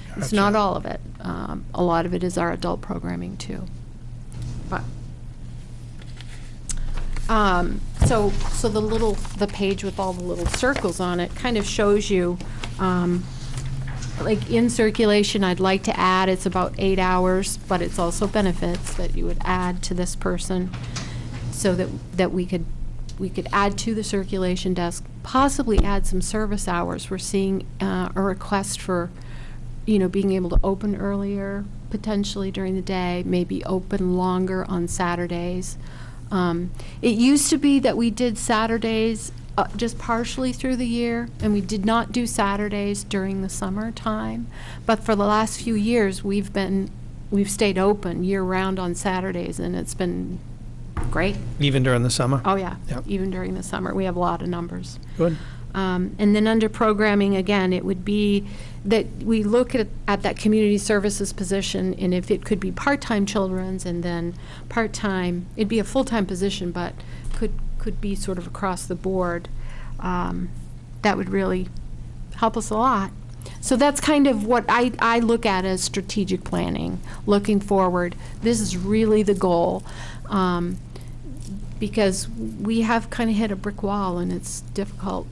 It's Gotcha. not all of it. A lot of it is our adult programming too. But so the page with all the little circles on it kind of shows you, like in circulation, I'd like to add, it's about 8 hours, but it's also benefits that you would add to this person, so that we could add to the circulation desk, possibly add some service hours. We're seeing a request for, being able to open earlier, potentially during the day, maybe open longer on Saturdays. It used to be that we did Saturdays just partially through the year, and we did not do Saturdays during the summertime. But for the last few years, we've stayed open year-round on Saturdays, and it's been great. Even during the summer? Oh, yeah. Yep. Even during the summer. We have a lot of numbers. Good. And then under programming, again, it would be that we look at that community services position, and if it could be part-time children's and then part-time, it'd be a full-time position, but could be sort of across the board. That would really help us a lot. So that's kind of what I look at as strategic planning, looking forward. This is really the goal. Because we have kind of hit a brick wall, and it's difficult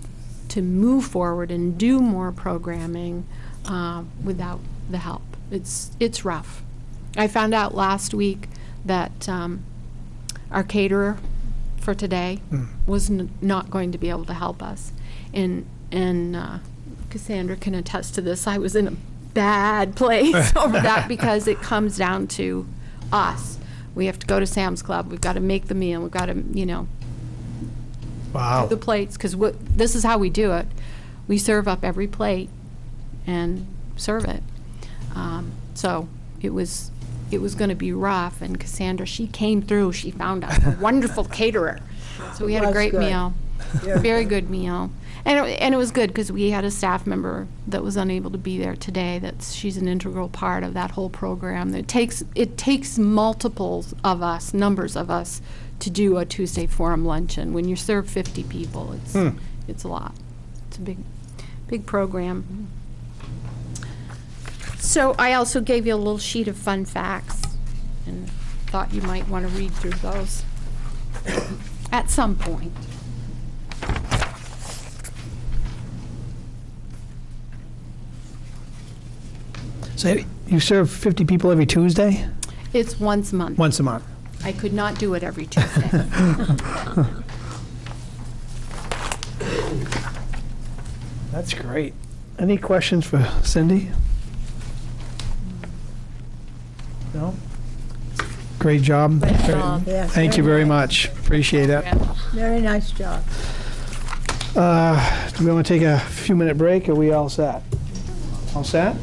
to move forward and do more programming without the help. It's rough. I found out last week that our caterer for today was not going to be able to help us, and Cassandra can attest to this. I was in a bad place over that, because it comes down to us. We have to go to Sam's Club. We've got to make the meal. We've got to, Wow. do the plates, because this is how we do it. We serve up every plate and serve it. So it was going to be rough, and Cassandra, she came through. She found a wonderful caterer. So we had a great meal, very good meal. And it was good, because we had a staff member that was unable to be there today. She's an integral part of that whole program. It takes multiples of us, numbers of us, to do a Tuesday Forum luncheon. When you serve 50 people, it's a lot. It's a big program. So I also gave you a little sheet of fun facts, and thought you might want to read through those at some point. So you serve 50 people every Tuesday? It's once a month. Once a month. I could not do it every Tuesday. That's great. Any questions for Cindy? No? Great job. Great job, yes, Thank you very very nice. much. Appreciate it. Very nice job. Do we want to take a few-minute break, or are we all set? All set?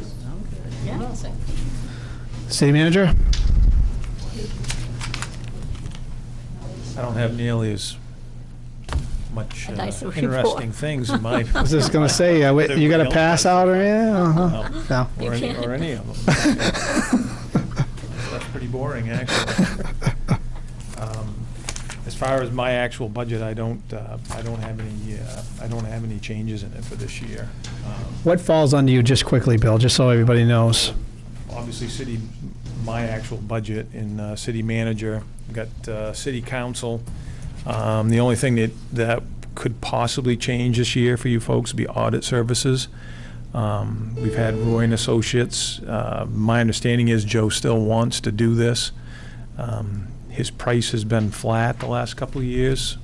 City manager? I don't have nearly as much nice report. interesting things in my. I was just going to say, you got a pass out or anything? No. Or any of them. That's pretty boring, actually. As far as my actual budget, I don't have any changes in it for this year. What falls under you, just quickly, Bill, just so everybody knows? Obviously, my actual budget in city manager, got city council. The only thing that could possibly change this year for you folks would be audit services. We've had Roy and Associates. My understanding is Joe still wants to do this. His price has been flat the last couple of years,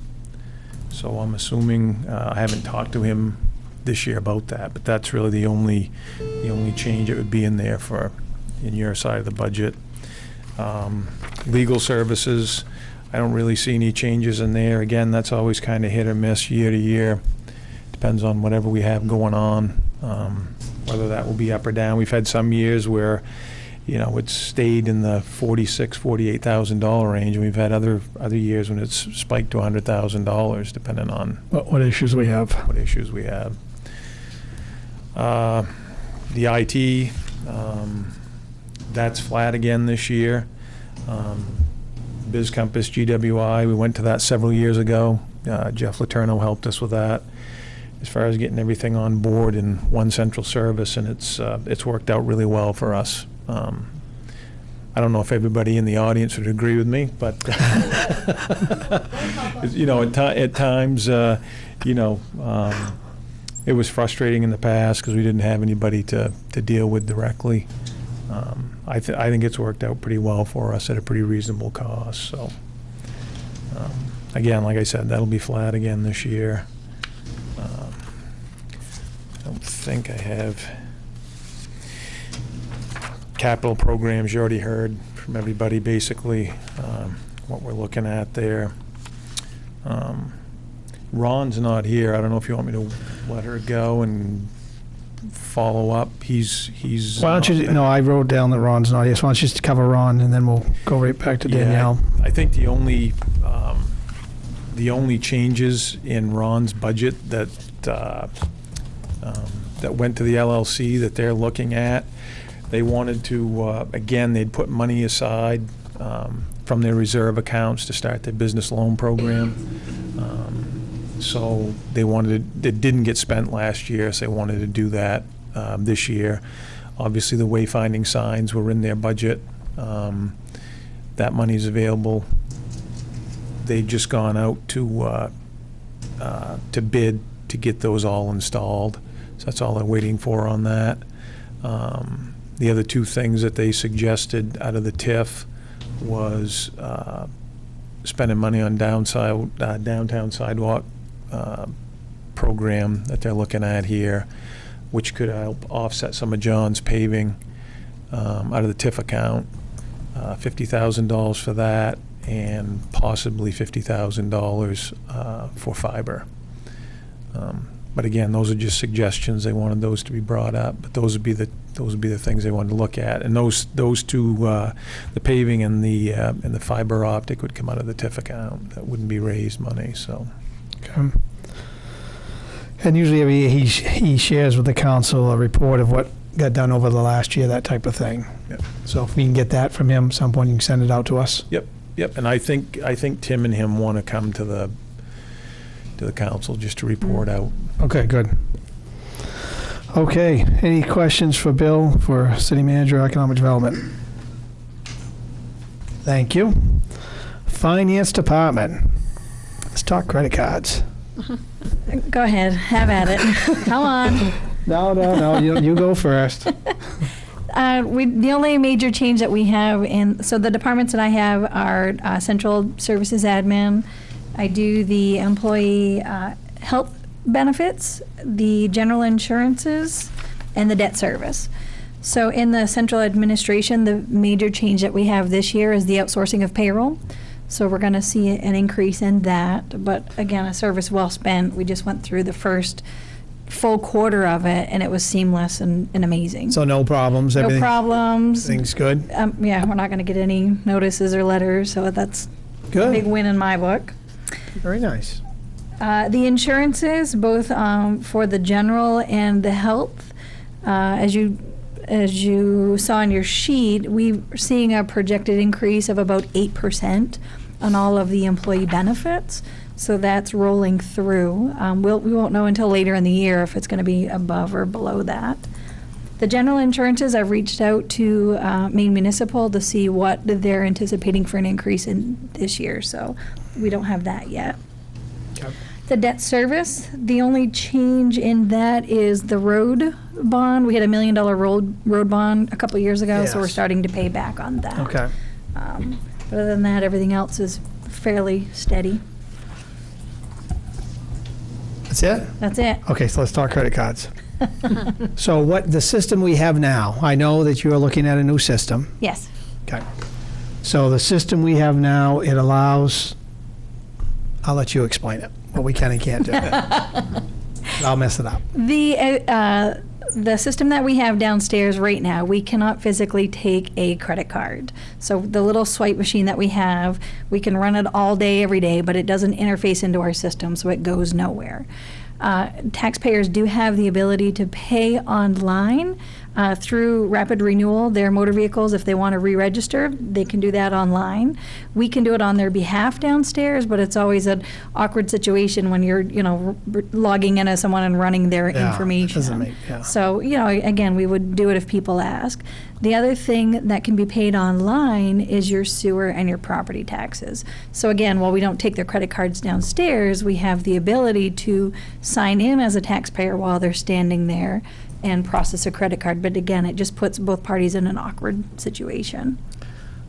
so I'm assuming, I haven't talked to him this year about that, but that's really the only change that would be in there in your side of the budget. Legal services, I don't really see any changes in there. Again, that's always kind of hit or miss year to year. Depends on whatever we have going on, whether that will be up or down. We've had some years where, it's stayed in the $46,000, $48,000 range, and we've had other years when it's spiked to $100,000, depending on What issues we have? what issues we have. The IT, that's flat again this year. Biz Compass, GWI, we went to that several years ago. Jeff Letourneau helped us with that, as far as getting everything on board in one central service, and it's worked out really well for us. I don't know if everybody in the audience would agree with me, but at times, it was frustrating in the past because we didn't have anybody to deal with directly. I think it's worked out pretty well for us at a pretty reasonable cost. So, again, like I said, that'll be flat again this year. I don't think I have capital programs. You already heard from everybody basically what we're looking at there. Ron's not here. I don't know if you want me to let her go and follow up. He's. Why don't you, no, I wrote down that Ron's not here, so why don't you just cover Ron, and then we'll go right back to Danielle. I think the only changes in Ron's budget that went to the LLC that they're looking at, they wanted to, again, they'd put money aside from their reserve accounts to start their business loan program. So it didn't get spent last year, so they wanted to do that this year. Obviously, the wayfinding signs were in their budget. That money's available. They've just gone out to bid to get those all installed. So that's all they're waiting for on that. The other two things that they suggested out of the TIF was spending money on downtown sidewalk program that they're looking at here, which could help offset some of John's paving out of the TIF account. $50,000 for that, and possibly $50,000 for fiber. But again, those are just suggestions. They wanted those to be brought up, but those would be the things they wanted to look at. And those two, the paving and the fiber optic, would come out of the TIF account. That wouldn't be raised money. So. Okay. And usually every year he shares with the council a report of what got done over the last year, that type of thing. Yep. So if we can get that from him at some point, you can send it out to us. Yep. And I think Tim and him want to come to the council just to report out. Okay, good. Okay, any questions for Bill for City Manager, Economic Development? Thank you. Finance Department. Let's talk credit cards. Go ahead, have at it. Come on. No, you go first. The only major change that we have so the departments that I have are central services admin. I do the employee health benefits, the general insurances, and the debt service. So in the central administration, the major change that we have this year is the outsourcing of payroll. So we're going to see an increase in that. But again, a service well spent. We just went through the first full quarter of it, and it was seamless and amazing. So no problems? No problems. Everything's good? Yeah, we're not going to get any notices or letters, so that's a big win in my book. Very nice. The insurances, both for the general and the health, as you saw on your sheet, we're seeing a projected increase of about 8% on all of the employee benefits. So that's rolling through. We won't know until later in the year if it's going to be above or below that. The general insurances, I've reached out to Maine Municipal to see what they're anticipating for an increase in this year. So we don't have that yet. Okay. The debt service, the only change in that is the road bond. We had $1 million road bond a couple of years ago, so we're Yes. starting to pay back on that. Okay. But other than that, everything else is fairly steady. That's it? That's it. Okay, so let's talk credit cards. So what the system we have now, I know that you are looking at a new system. Yes. Okay. So the system we have now, it allows, I'll let you explain it, what we can and can't do. I'll mess it up. The system that we have downstairs right now, we cannot physically take a credit card. So the little swipe machine that we have, we can run it all day, every day, but it doesn't interface into our system, so it goes nowhere. Taxpayers do have the ability to pay online through rapid renewal. Their motor vehicles, if they want to re-register, they can do that online. We can do it on their behalf downstairs, but it's always an awkward situation when you're, logging in as someone and running their information. So, again, we would do it if people ask. The other thing that can be paid online is your sewer and your property taxes. So again, while we don't take their credit cards downstairs, we have the ability to sign in as a taxpayer while they're standing there and process a credit card. But again, it just puts both parties in an awkward situation.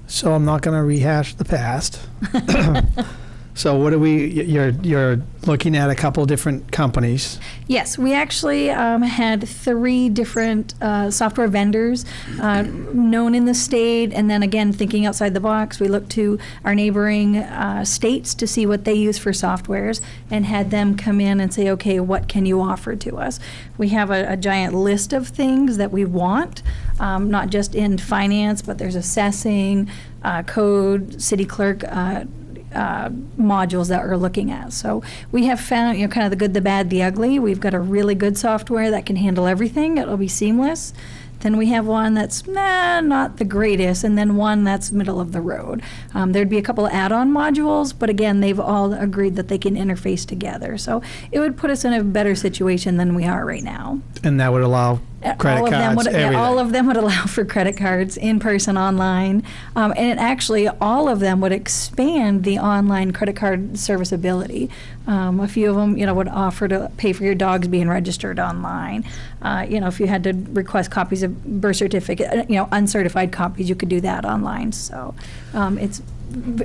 So I'm not going to rehash the past. So what you're looking at a couple different companies. Yes, we actually had 3 different software vendors known in the state, and then again, thinking outside the box, we looked to our neighboring states to see what they use for softwares and had them come in and say, okay, what can you offer to us? We have a giant list of things that we want, not just in finance, but there's assessing, code, city clerk, modules that we're looking at. So we have found, kind of the good, the bad, the ugly. We've got a really good software that can handle everything. It'll be seamless. Then we have one that's not the greatest, and then one that's middle of the road. There'd be a couple of add-on modules, but again, they've all agreed that they can interface together. So it would put us in a better situation than we are right now. And that would allow credit cards, everything. All of them would allow for credit cards, in person, online, and actually all of them would expand the online credit card serviceability. A few of them, would offer to pay for your dogs being registered online. If you had to request copies of birth certificate, uncertified copies, you could do that online. So it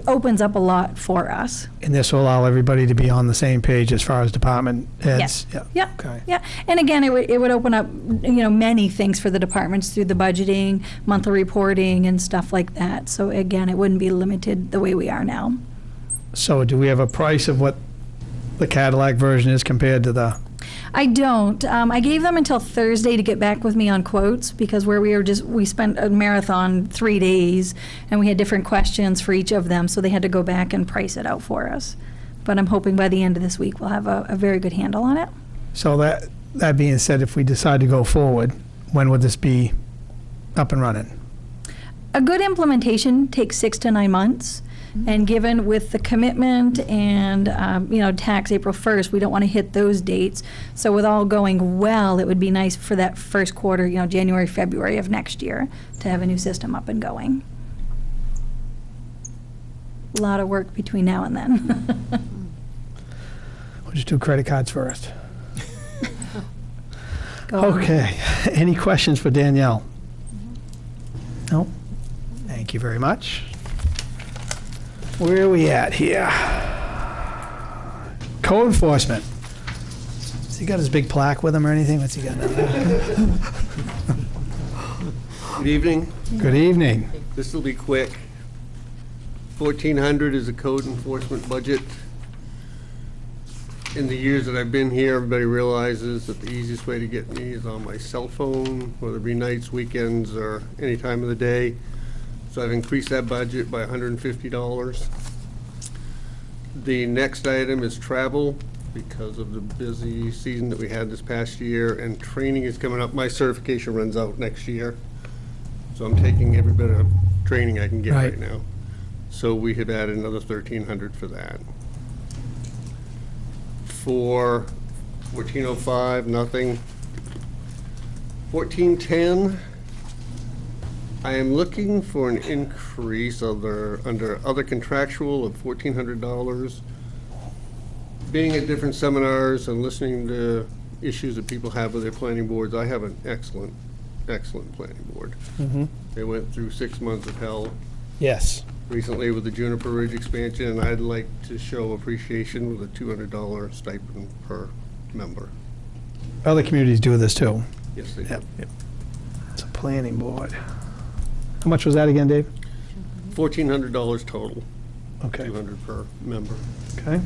opens up a lot for us. And this will allow everybody to be on the same page as far as department heads? Yes. Yeah. Okay. Yeah. And again, it would open up, many things for the departments through the budgeting, monthly reporting, and stuff like that. So again, it wouldn't be limited the way we are now. So do we have a price of what the Cadillac version is compared to the? I don't. I gave them until Thursday to get back with me on quotes, because we spent a marathon 3 days and we had different questions for each of them, so they had to go back and price it out for us. But I'm hoping by the end of this week we'll have a very good handle on it. So that being said, if we decide to go forward, when would this be up and running? A good implementation takes 6 to 9 months. And given with the commitment and, tax April 1st, we don't want to hit those dates. So with all going well, it would be nice for that first quarter, January, February of next year, to have a new system up and going. A lot of work between now and then. We'll just do credit cards first. Go on. Okay. Any questions for Danielle? No? Thank you very much. Where are we at here? Code enforcement. Has he got his big plaque with him or anything? What's he got down there? Good evening. Good evening. This will be quick. 1,400 is a code enforcement budget. In the years that I've been here, everybody realizes that the easiest way to get me is on my cell phone, whether it be nights, weekends, or any time of the day. So I've increased that budget by $150. The next item is travel, because of the busy season that we had this past year, and training is coming up. My certification runs out next year, so I'm taking every bit of training I can get right now. So we have added another 1,300 for that. For 1405, nothing. 1410, I am looking for an increase under other contractual of $1,400. Being at different seminars and listening to issues that people have with their planning boards, I have an excellent planning board. They went through 6 months of hell Yes. recently with the Juniper Ridge expansion, and I'd like to show appreciation with a $200 stipend per member. Other communities do this too. Yes, they do. Yep. It's a planning board. How much was that again, Dave? $1,400 total, Okay. 200 per member. Okay.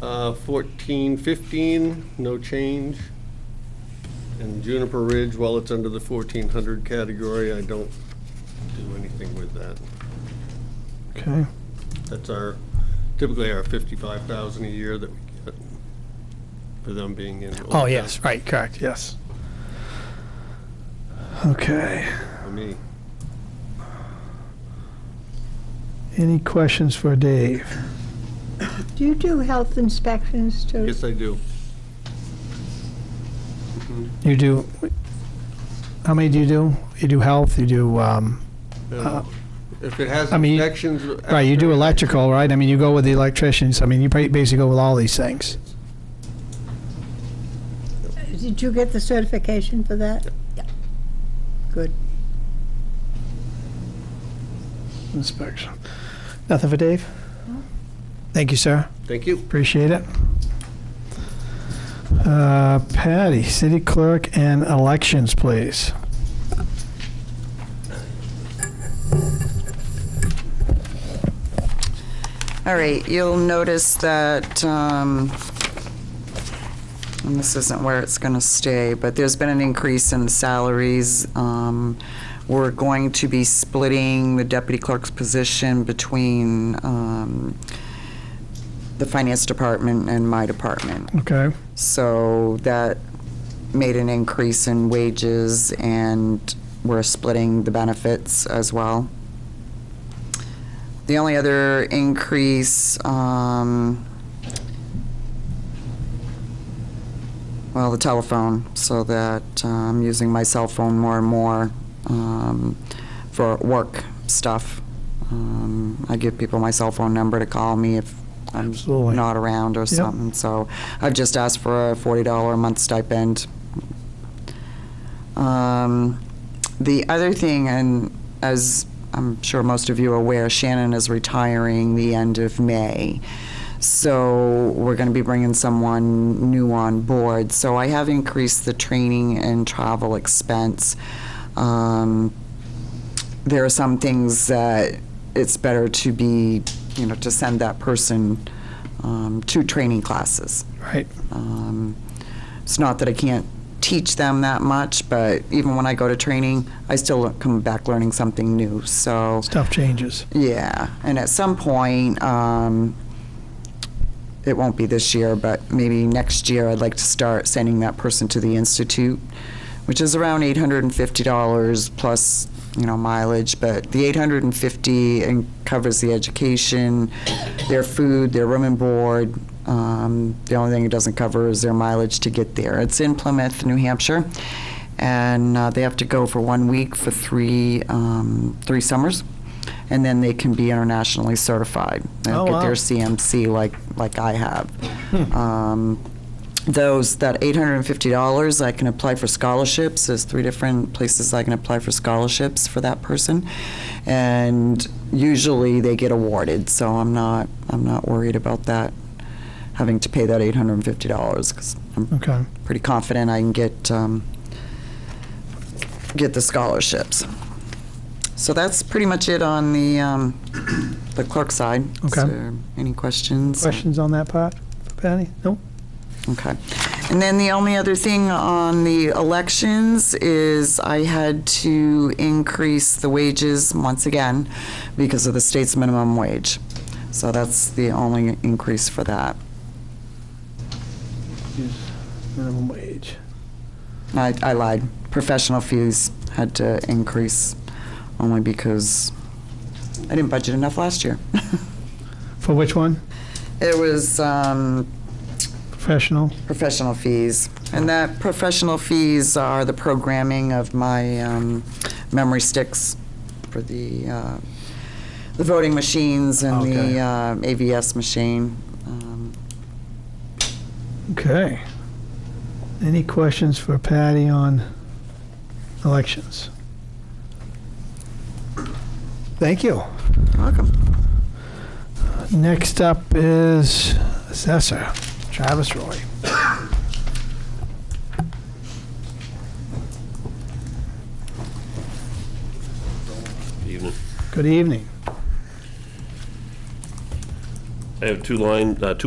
1415, no change. And Juniper Ridge, while it's under the 1,400 category, I don't do anything with that. Okay. That's typically our 55,000 a year that we get for them being in. Oh, yes, right, correct, yes. Okay. For me. Any questions for Dave? Do you do health inspections too? Yes, I do. You do, how many do you do? You do health, you do, If it has I mean, inspections. right, you do electrical, right? I mean, you go with the electricians, I mean, you basically go with all these things. Did you get the certification for that? Yeah. Good. Inspection. Nothing for Dave? Thank you, sir. Thank you. Appreciate it. Patty, city clerk and elections, please. All right, you'll notice that, and this isn't where it's going to stay, but there's been an increase in salaries. We're going to be splitting the deputy clerk's position between the finance department and my department. Okay. So that made an increase in wages, and we're splitting the benefits as well. The only other increase, well, the telephone, so that I'm using my cell phone more and more for work stuff. I give people my cell phone number to call me if I'm Absolutely. not around or something. So I've just asked for a $40 a month stipend. The other thing, and as I'm sure most of you are aware, Shannon is retiring the end of May. So we're going to be bringing someone new on board. So I have increased the training and travel expense. There are some things that it's better to be, to send that person to training classes. Right. It's not that I can't teach them that much, but even when I go to training, I still come back learning something new. So Stuff changes. yeah, and at some point, it won't be this year, but maybe next year, I'd like to start sending that person to the Institute, which is around $850 plus, mileage. But the $850 covers the education, their food, their room and board. The only thing it doesn't cover is their mileage to get there. It's in Plymouth, New Hampshire, and they have to go for 1 week for three summers, and then they can be internationally certified. They'll get their CMC like I have. That $850, I can apply for scholarships. There's 3 different places I can apply for scholarships for that person, and usually they get awarded. So I'm not worried about that, having to pay that $850, because I'm pretty confident I can get get the scholarships. So that's pretty much it on the clerk side. Okay. Is there any questions? Questions on that part, Patty? No? Okay. And then the only other thing on the elections is I had to increase the wages once again because of the state's minimum wage. So that's the only increase for that. Minimum wage. I lied. Professional fees had to increase only because I didn't budget enough last year. For which one? It was Professional? professional fees. And that professional fees are the programming of my memory sticks for the voting machines and Okay. the AVS machine. Okay. Any questions for Patty on elections? Thank you. Welcome. Next up is Assessor Travis Roy. Evening. Good evening. I have two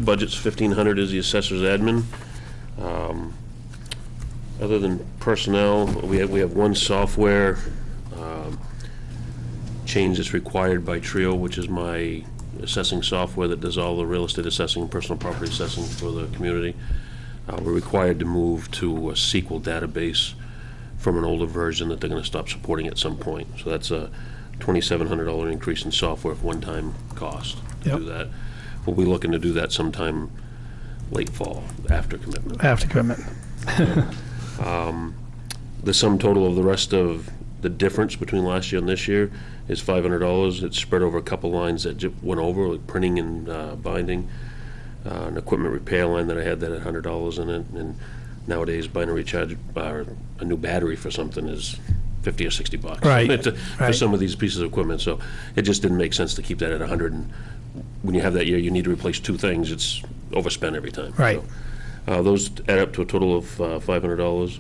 budgets. 1,500 is the assessor's admin. Other than personnel, we have one software change that's required by Trio, which is my assessing software that does all the real estate assessing and personal property assessing for the community. We're required to move to a SQL database from an older version that they're going to stop supporting at some point. So that's a $2,700 increase in software for one-time cost to Yep. do that. We'll be looking to do that sometime late fall, after commitment. After commitment. The sum total of the rest of the difference between last year and this year is $500. It's spread over a couple lines that went over, like printing and binding, an equipment repair line that I had that had $100 in it, and nowadays binary charge, a new battery for something is $50 or $60. Right, For right. some of these pieces of equipment, so it just didn't make sense to keep that at 100. And when you have that year, you need to replace two things. It's overspent every time. Right. So, those add up to a total of $500,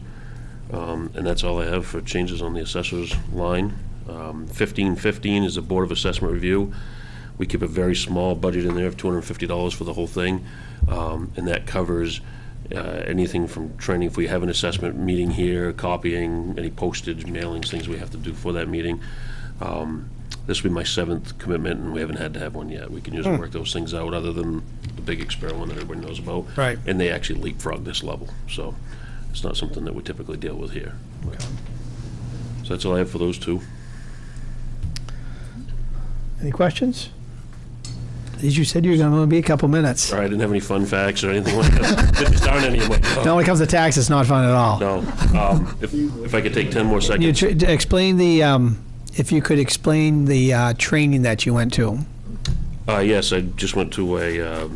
and that's all I have for changes on the assessor's line. 1515 is the Board of Assessment Review. We keep a very small budget in there of $250 for the whole thing, and that covers anything from training, if we have an assessment meeting here, copying, any postage, mailings, things we have to do for that meeting. This will be my 7th commitment, and we haven't had to have one yet. We can usually work those things out, other than the big experiment that everybody knows about. Right. And they actually leapfrog this level, so it's not something that we typically deal with here. So that's all I have for those two. Any questions? As you said, you're going to be a couple minutes. Sorry, I didn't have any fun facts or anything like that. Didn't start any of my. Now, when it comes to tax, it's not fun at all. No. If I could take 10 more seconds. Explain the, if you could explain the training that you went to. Yes, I just went to a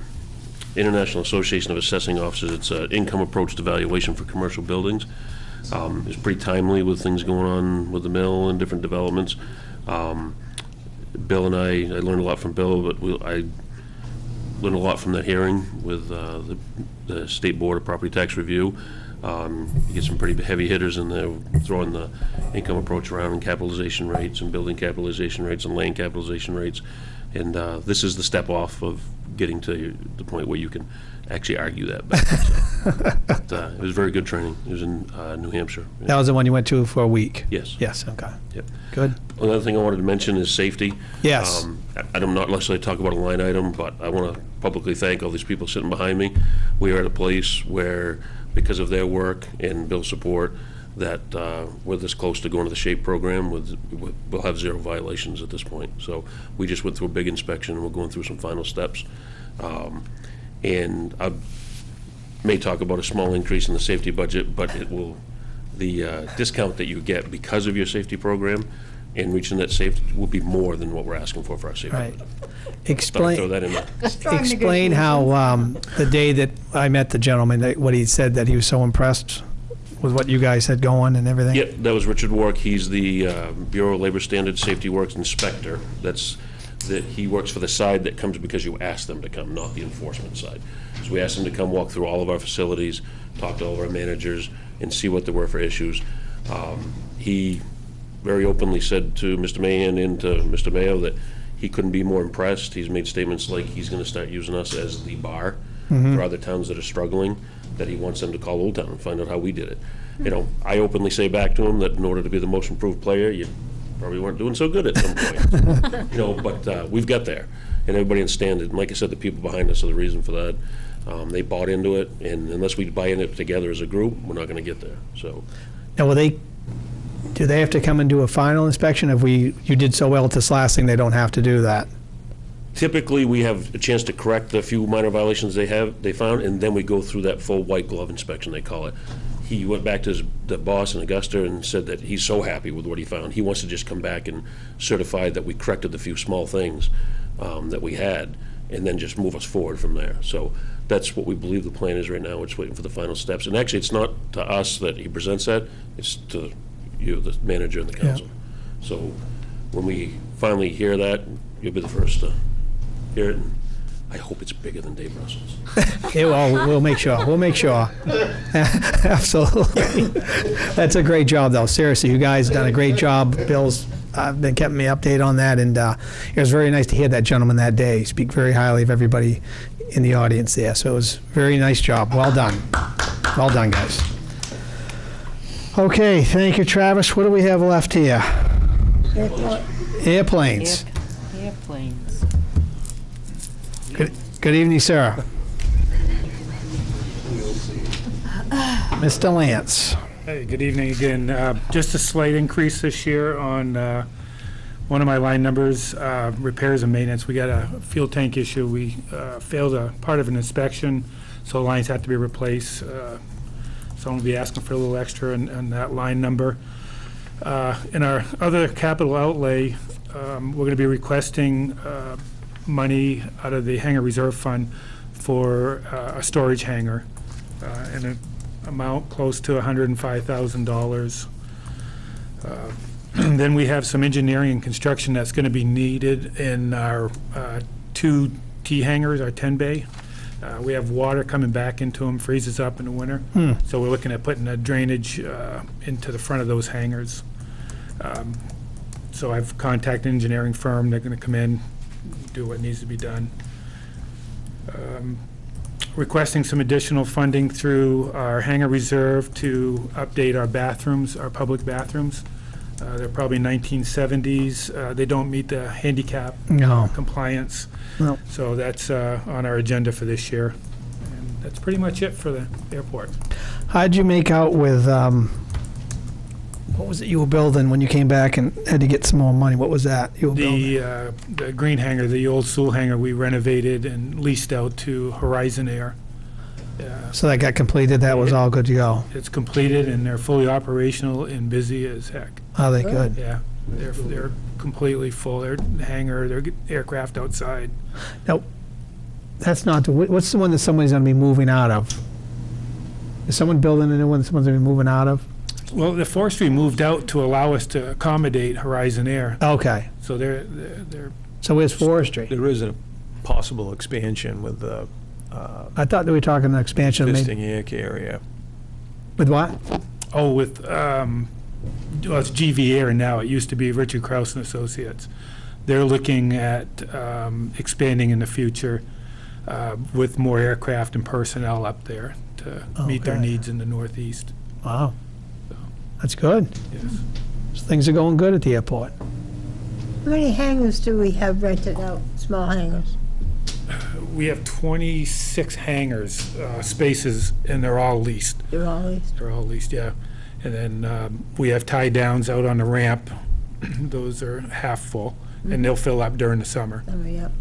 International Association of Assessing Officers. It's an income approach to valuation for commercial buildings. It's pretty timely with things going on with the mill and different developments. Bill and I learned a lot from Bill, but I learned a lot from that hearing with the State Board of Property Tax Review. You get some pretty heavy hitters in there, throwing the income approach around, and capitalization rates and building capitalization rates and land capitalization rates. And this is the step off of getting to the point where you can actually argue that back. So, but, it was very good training. It was in New Hampshire. That was the one you went to for a week? Yes. Yes, okay. Yep. Good. Another thing I wanted to mention is safety. Yes. I don't not necessarily talk about a line item, but I want to publicly thank all these people sitting behind me. We are at a place where, because of their work and Bill's support, that we're this close to going to the SHAPE program. We'll have 0 violations at this point. So we just went through a big inspection, and we're going through some final steps. And I may talk about a small increase in the safety budget, but it will, the discount that you get because of your safety program and reaching that safety will be more than what we're asking for our safety Right. budget. Explain. Throw that in there. Explain how the day that I met the gentleman, what he said, that he was so impressed with what you guys had going and everything. Yep, that was Richard Wark. He's the Bureau of Labor Standards Safety Works Inspector. That he works for the side that comes because you ask them to come, not the enforcement side. So we asked him to come walk through all of our facilities, talk to all of our managers, and see what there were for issues. He very openly said to Mr. Mahan and to Mr. Mayo that he couldn't be more impressed. He's made statements like he's going to start using us as the bar for other towns that are struggling, that he wants them to call Old Town and find out how we did it. You know, I openly say back to him that in order to be the most improved player, you probably weren't doing so good at some point. You know, but we've got there, and everybody understands it. And like I said, the people behind us are the reason for that. They bought into it, and unless we buy into it together as a group, we're not going to get there. So, Now, do they have to come and do a final inspection? If you did so well at this last thing, they don't have to do that? typically, we have a chance to correct the few minor violations they found, and then we go through that full white glove inspection, they call it. He went back to the boss in Augusta and said that he's so happy with what he found. He wants to just come back and certify that we corrected the few small things that we had, and then just move us forward from there. So that's what we believe the plan is right now. We're just waiting for the final steps. And actually, it's not to us that he presents that, it's to you, the manager and the council. Yeah. So when we finally hear that, you'll be the first to hear it. And I hope it's bigger than Dave Russell's. Yeah, well, we'll make sure. We'll make sure. Absolutely. That's a great job, though. Seriously, you guys done a great job. Bill's been keeping me updated on that, and it was very nice to hear that gentleman that day speak very highly of everybody in the audience there. So it was a very nice job. Well done. Well done, guys. Okay, thank you, Travis. What do we have left here? Airplanes. Airplanes. Good evening, sir. Mr. Lance. Hey, good evening again. Just a slight increase this year on one of my line numbers, repairs and maintenance. We got a fuel tank issue. We failed a part of an inspection, so lines have to be replaced. So I'm going to be asking for a little extra on that line number. In our other capital outlay, we're going to be requesting money out of the hangar reserve fund for a storage hangar in an amount close to $105,000. Then we have some engineering and construction that's going to be needed in our 2 T hangars, our 10-bay. We have water coming back into them, freezes up in the winter. So we're looking at putting a drainage into the front of those hangars. So I've contacted an engineering firm. They're going to come in, do what needs to be done. Requesting some additional funding through our hangar reserve to update our bathrooms, our public bathrooms. They're probably 1970s. They don't meet the handicap compliance. No. So that's on our agenda for this year. And that's pretty much it for the airport. How'd you make out with, what was it you were building when you came back and had to get some more money? What was that you were building? The green hangar, the old Sewell hangar, we renovated and leased out to Horizon Air. So that got completed, that was all good to go? It's completed and they're fully operational and busy as heck. Are they good? Yeah, they're completely full. Their hangar, their aircraft outside. Now, that's not what's the one that somebody's going to be moving out of? Is someone building a new one that someone's going to be moving out of? Well, the forestry moved out to allow us to accommodate Horizon Air. Okay. So they're So where's forestry? There is a possible expansion with the I thought they were talking an expansion. existing air area. With what? Oh, with well, it's GV Air now. It used to be Richard Krause and Associates. They're looking at expanding in the future with more aircraft and personnel up there to meet their needs in the Northeast. Wow. That's good. Yes. So things are going good at the airport. How many hangars do we have rented out, small hangars? We have 26 hangars, spaces, and they're all leased. They're all leased? They're all leased, yeah. And then we have tie downs out on the ramp. Those are half full, and they'll fill up during the summer. Yep.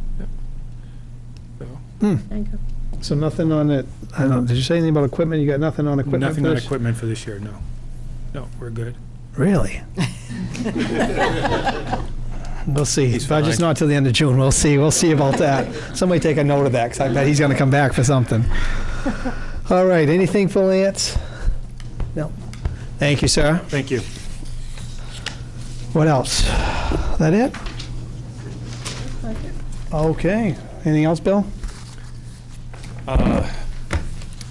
So. Thank you. So nothing on it, I don't know, did you say anything about equipment? You got nothing on equipment? Nothing on equipment for this year, no. No, we're good. Really? We'll see. Budget's not till the end of June. We'll see. We'll see about that. Somebody take a note of that, because I bet he's going to come back for something. All right. Anything for Lance? No. Thank you, sir. Thank you. What else? That it? Okay. Anything else, Bill?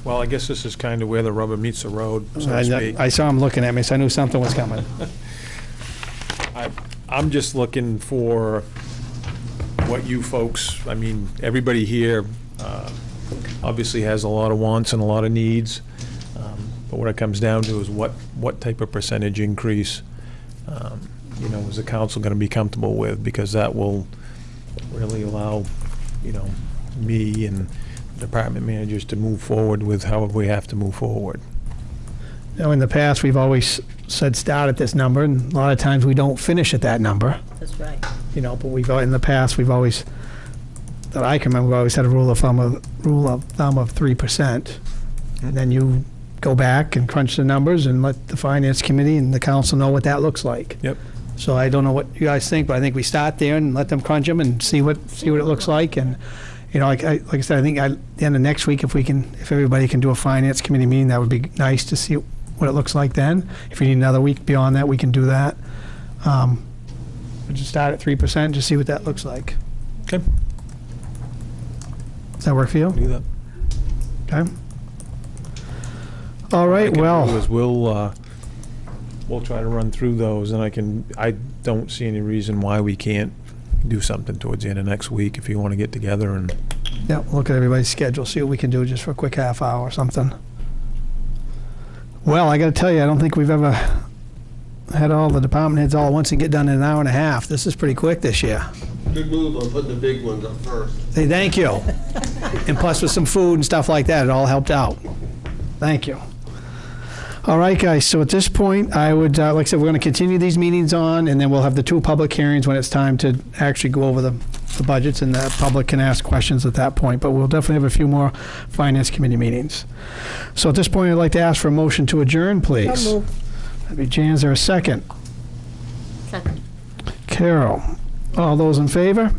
Well, I guess this is kind of where the rubber meets the road, so to speak. I saw him looking at me, so I knew something was coming. I'm just looking for what you folks, I mean, everybody here obviously has a lot of wants and a lot of needs, but what it comes down to is what type of percentage increase, is the council going to be comfortable with? Because that will really allow, me and department managers to move forward with however we have to move forward. In the past, we've always said start at this number, and a lot of times we don't finish at that number. That's right. But in the past, we've always, that I can remember, we always had a rule of thumb of 3%. And then you go back and crunch the numbers and let the finance committee and the council know what that looks like. Yep. So I don't know what you guys think, but I think we start there and let them crunch them and see what it looks like. And, like I said, I think at the end of next week, if everybody can do a finance committee meeting, that would be nice to see what it looks like then. If you need another week beyond that, we can do that. But just start at 3%, just see what that looks like. Okay. Does that work for you? Do that. Okay. All right, well. We'll try to run through those, and I don't see any reason why we can't do something towards the end of next week if you want to get together and. Yeah, look at everybody's schedule, see what we can do just for a quick half hour or something. Well, I got to tell you, I don't think we've ever had all the department heads all at once and get done in an hour and a half. This is pretty quick this year. Good move on putting the big ones up first. Say thank you. And plus with some food and stuff like that, it all helped out. Thank you. All right, guys, so at this point, I would, like I said, we're going to continue these meetings on, and then we'll have the 2 public hearings when it's time to actually go over the budgets, and the public can ask questions at that point. But we'll definitely have a few more finance committee meetings. So at this point, I'd like to ask for a motion to adjourn, please. So moved. That'd be Jan. Is there a second? Second. Carol. All those in favor?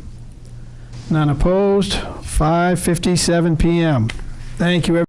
None opposed? 5:57 p.m. Thank you, everyone.